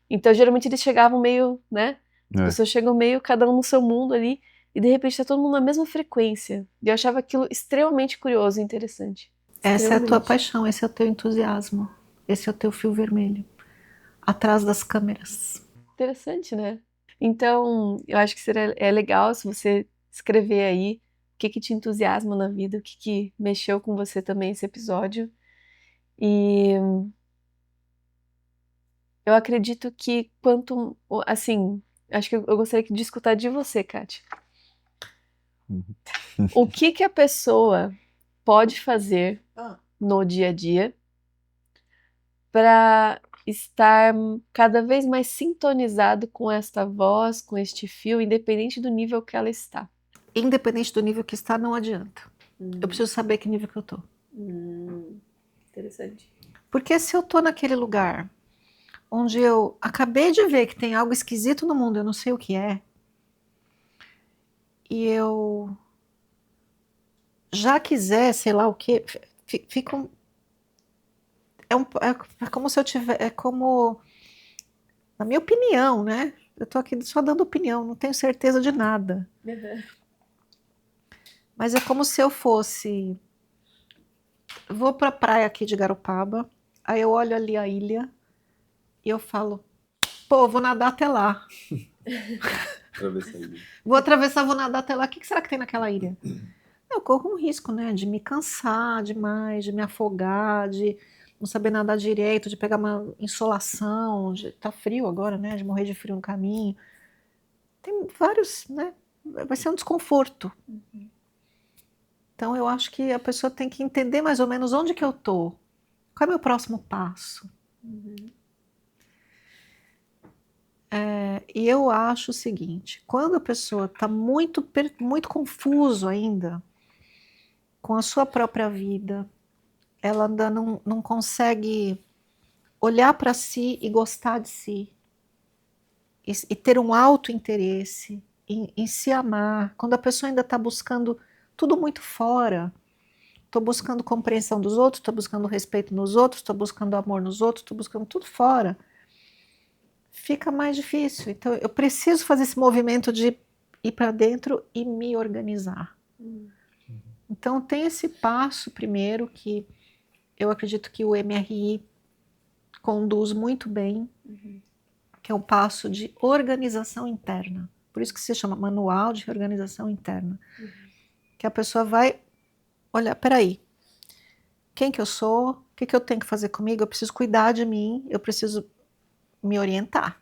Então, geralmente eles chegavam meio, né? As pessoas chegam meio, cada um no seu mundo ali, e de repente tá todo mundo na mesma frequência. E eu achava aquilo extremamente curioso e interessante. Essa é a tua paixão, esse é o teu entusiasmo. Esse é o teu fio vermelho. Atrás das câmeras. Interessante, né? Então, eu acho que é legal se você escrever aí o que te entusiasma na vida, o que mexeu com você também esse episódio. E eu acredito que assim, acho que eu gostaria de escutar de você, Kátia. O que a pessoa pode fazer no dia a dia para estar cada vez mais sintonizado com esta voz, com este fio, independente do nível que ela está? Independente do nível que está, não adianta. Eu preciso saber que nível que eu tô. Interessante. Porque se eu tô naquele lugar onde eu acabei de ver que tem algo esquisito no mundo, eu não sei o que é, e eu já quiser, sei lá o que, fica é como se eu tivesse, é como, na minha opinião, né? Eu tô aqui só dando opinião, não tenho certeza de nada. Mas é como se eu fosse vou pra praia aqui de Garopaba, aí eu olho ali a ilha e eu falo, pô, vou nadar até lá. Vou atravessar, vou nadar até lá. O que será que tem naquela ilha? Eu corro um risco, né? De me cansar demais, de me afogar, de não saber nadar direito, de pegar uma insolação, tá frio agora, né? De morrer de frio no caminho. Tem vários, né? Vai ser um desconforto. Então eu acho que a pessoa tem que entender mais ou menos onde que eu tô. Qual é o meu próximo passo? E eu acho o seguinte, quando a pessoa está muito confuso ainda com a sua própria vida, ela ainda não consegue olhar para si e gostar de si, e ter um auto-interesse, em se amar, quando a pessoa ainda está buscando tudo muito fora, estou buscando compreensão dos outros, estou buscando respeito nos outros, estou buscando amor nos outros, estou buscando tudo fora, fica mais difícil. Então eu preciso fazer esse movimento de ir para dentro e me organizar. Então tem esse passo primeiro que eu acredito que o MRI conduz muito bem, que é o passo de organização interna. Por isso que se chama Manual de Organização Interna. Que a pessoa vai olhar, peraí, quem que eu sou? O que eu tenho que fazer comigo? Eu preciso cuidar de mim, eu preciso me orientar.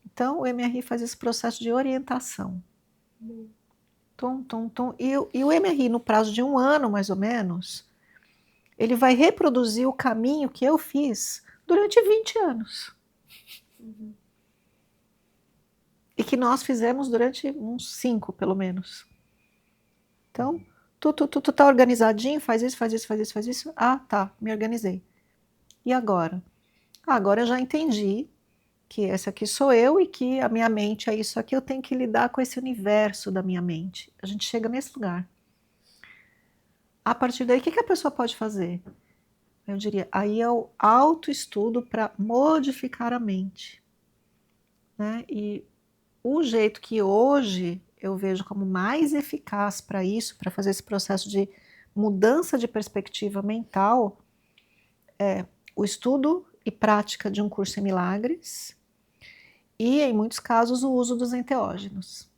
Então o MRI faz esse processo de orientação. Tum, tum, tum. E o MRI, no prazo de 1 ano, mais ou menos, ele vai reproduzir o caminho que eu fiz durante 20 anos. E que nós fizemos durante uns 5, pelo menos. Então, tu tá organizadinho, faz isso, faz isso, faz isso, faz isso. Ah, tá, me organizei. E agora? Agora eu já entendi que essa aqui sou eu e que a minha mente é isso aqui, eu tenho que lidar com esse universo da minha mente. A gente chega nesse lugar. A partir daí, o que a pessoa pode fazer? Eu diria, aí é o autoestudo para modificar a mente. Né? E o jeito que hoje eu vejo como mais eficaz para isso, para fazer esse processo de mudança de perspectiva mental, é o estudo e prática de um curso em milagres e, em muitos casos, o uso dos enteógenos.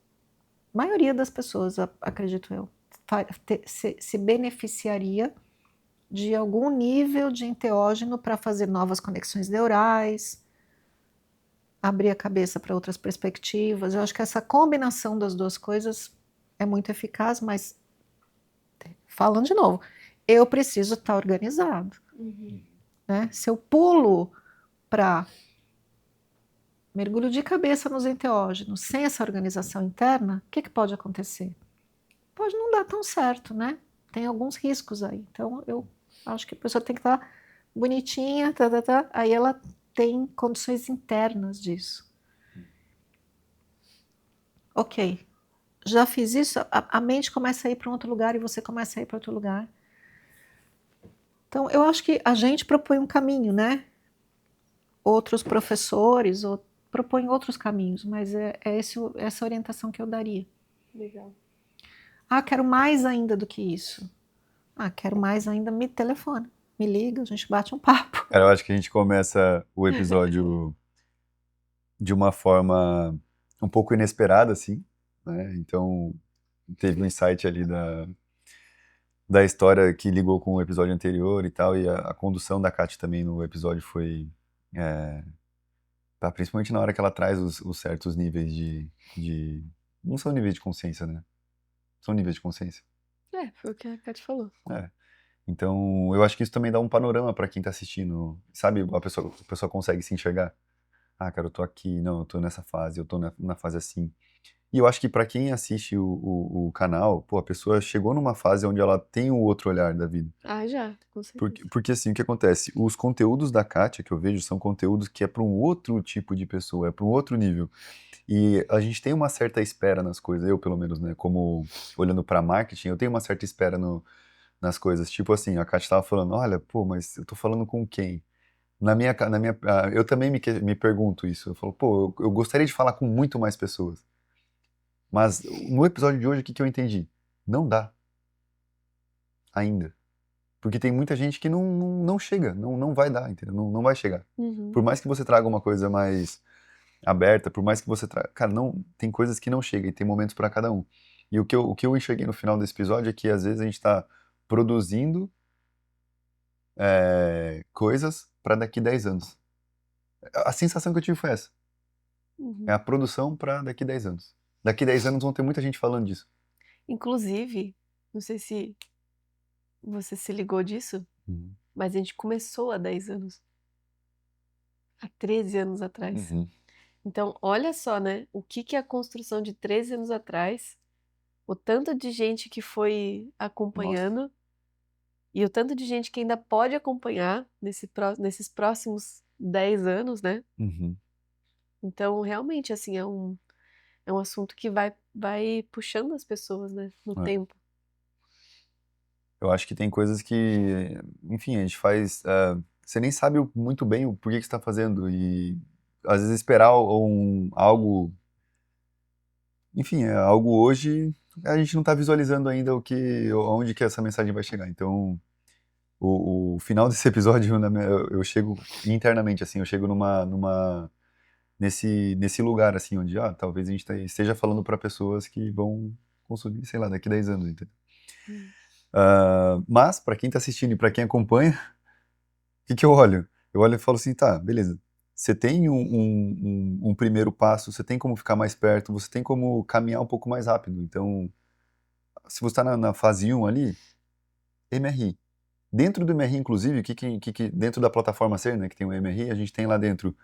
A maioria das pessoas, acredito eu, se beneficiaria de algum nível de enteógeno para fazer novas conexões neurais, abrir a cabeça para outras perspectivas. Eu acho que essa combinação das duas coisas é muito eficaz, mas, falando de novo, eu preciso estar organizado. Né? Se eu pulo para mergulho de cabeça nos enteógenos, sem essa organização interna, o que pode acontecer? Pode não dar tão certo, né? Tem alguns riscos aí. Então, eu acho que a pessoa tem que estar bonitinha, aí ela tem condições internas disso. Ok, já fiz isso, a mente começa a ir para um outro lugar e você começa a ir para outro lugar. Então, eu acho que a gente propõe um caminho, né? Outros professores propõem outros caminhos, mas é essa orientação que eu daria. Legal. Ah, quero mais ainda do que isso. Ah, quero mais ainda, me telefona, me liga, a gente bate um papo. Cara, eu acho que a gente começa o episódio de uma forma um pouco inesperada, assim, né? Então, teve um insight ali da história que ligou com o episódio anterior e tal, e a condução da Kátia também no episódio foi... tá, principalmente na hora que ela traz os certos níveis de... Não são níveis de consciência, né? São níveis de consciência. Foi o que a Kátia falou. Então, eu acho que isso também dá um panorama para quem tá assistindo. Sabe, a pessoa consegue se enxergar. Ah, cara, eu tô aqui, não, eu tô nessa fase, eu tô na fase assim. E eu acho que para quem assiste o canal, pô, a pessoa chegou numa fase onde ela tem um outro olhar da vida. Ah, já, com certeza. Porque assim, o que acontece? Os conteúdos da Kátia que eu vejo são conteúdos que é para um outro tipo de pessoa, é para um outro nível. E a gente tem uma certa espera nas coisas, eu pelo menos, né? Como olhando para marketing, eu tenho uma certa espera nas coisas. Tipo assim, a Kátia tava falando, olha, pô, mas eu tô falando com quem? Eu também me pergunto isso. Eu falo, pô, eu gostaria de falar com muito mais pessoas. Mas no episódio de hoje, o que eu entendi? Não dá. Ainda. Porque tem muita gente que não chega, não vai dar, entendeu? Não vai chegar. Uhum. Por mais que você traga uma coisa mais aberta, por mais que você traga... Cara, tem coisas que não chegam e tem momentos para cada um. E o que eu enxerguei no final desse episódio é que às vezes a gente tá produzindo coisas para daqui 10 anos. A sensação que eu tive foi essa. Uhum. É a produção para daqui 10 anos. Daqui 10 anos vão ter muita gente falando disso. Inclusive, não sei se você se ligou disso, mas a gente começou há 10 anos. Há 13 anos atrás. Uhum. Então, olha só, né? O que é a construção de 13 anos atrás, o tanto de gente que foi acompanhando e o tanto de gente que ainda pode acompanhar nesses próximos 10 anos, né? Uhum. Então, realmente, assim, é um assunto que vai puxando as pessoas, né? No tempo. Eu acho que tem coisas que, enfim, a gente faz. Você nem sabe muito bem o porquê que você está fazendo. E às vezes esperar algo. Enfim, algo hoje, a gente não está visualizando ainda onde que essa mensagem vai chegar. Então, o final desse episódio, eu chego internamente, assim, eu chego nesse lugar, assim, onde talvez a gente esteja falando para pessoas que vão consumir, sei lá, daqui 10 anos, entendeu? Mas, para quem está assistindo e para quem acompanha, o que eu olho? Eu olho e falo assim, tá, beleza. Você tem um primeiro passo, você tem como ficar mais perto, você tem como caminhar um pouco mais rápido. Então, se você está na fase 1 ali, MRI. Dentro do MRI, inclusive, dentro da plataforma Ser, né, que tem o MRI, a gente tem lá dentro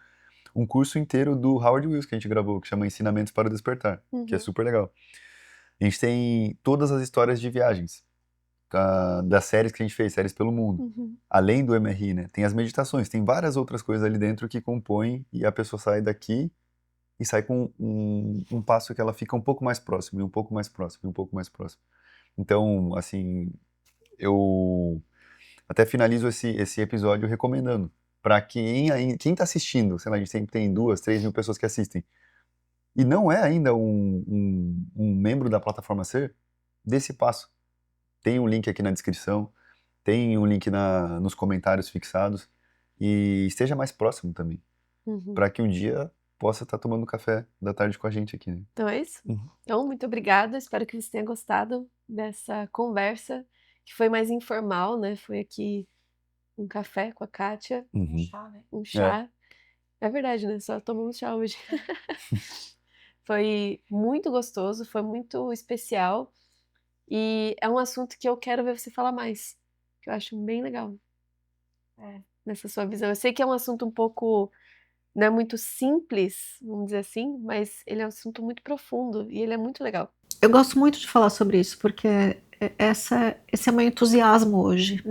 um curso inteiro do Howard Wills que a gente gravou, que chama Ensinamentos para o Despertar, que é super legal. A gente tem todas as histórias de viagens das séries que a gente fez, séries pelo mundo. Além do MRI, né? Tem as meditações, tem várias outras coisas ali dentro que compõem e a pessoa sai daqui e sai com um passo que ela fica um pouco mais próximo, e um pouco mais próximo, e um pouco mais próximo. Então, assim, eu até finalizo esse episódio recomendando para quem tá assistindo, sei lá, a gente sempre tem 2, 3 mil pessoas que assistem, e não é ainda um membro da plataforma Ser, desse passo. Tem um link aqui na descrição, tem um link nos comentários fixados, e esteja mais próximo também, para que um dia possa estar tomando café da tarde com a gente aqui, né? Então é isso. Então, muito obrigada. Espero que você tenha gostado dessa conversa, que foi mais informal, né? Foi aqui um café com a Kátia. Um chá, né? Um chá. É verdade, né? Só tomamos chá hoje. Foi muito gostoso, foi muito especial. E é um assunto que eu quero ver você falar mais, que eu acho bem legal. Nessa sua visão. Eu sei que é um assunto um pouco, não é muito simples, vamos dizer assim, mas ele é um assunto muito profundo e ele é muito legal. Eu gosto muito de falar sobre isso, porque esse é o meu entusiasmo hoje.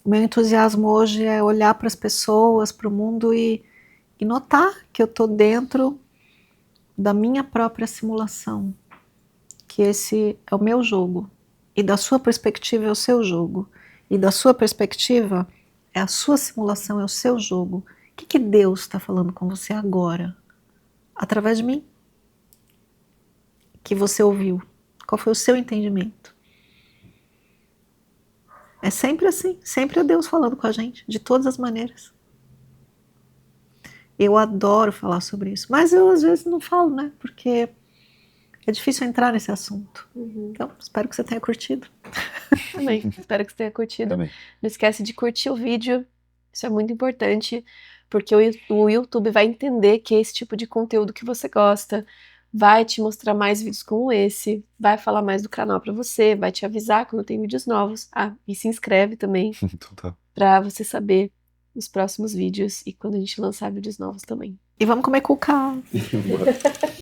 O meu entusiasmo hoje é olhar para as pessoas, para o mundo e notar que eu estou dentro da minha própria simulação, que esse é o meu jogo, e da sua perspectiva é o seu jogo, e da sua perspectiva é a sua simulação, é o seu jogo. O que Deus está falando com você agora? Através de mim? Que você ouviu? Qual foi o seu entendimento? É sempre assim, sempre é Deus falando com a gente, de todas as maneiras. Eu adoro falar sobre isso, mas eu às vezes não falo, né? Porque é difícil entrar nesse assunto. Então, espero que você tenha curtido. Também, espero que você tenha curtido. Também. Não esquece de curtir o vídeo, isso é muito importante, porque o YouTube vai entender que é esse tipo de conteúdo que você gosta, vai te mostrar mais vídeos como esse, vai falar mais do canal pra você, vai te avisar quando tem vídeos novos. E se inscreve também, pra você saber os próximos vídeos e quando a gente lançar vídeos novos também. E vamos comer cuca!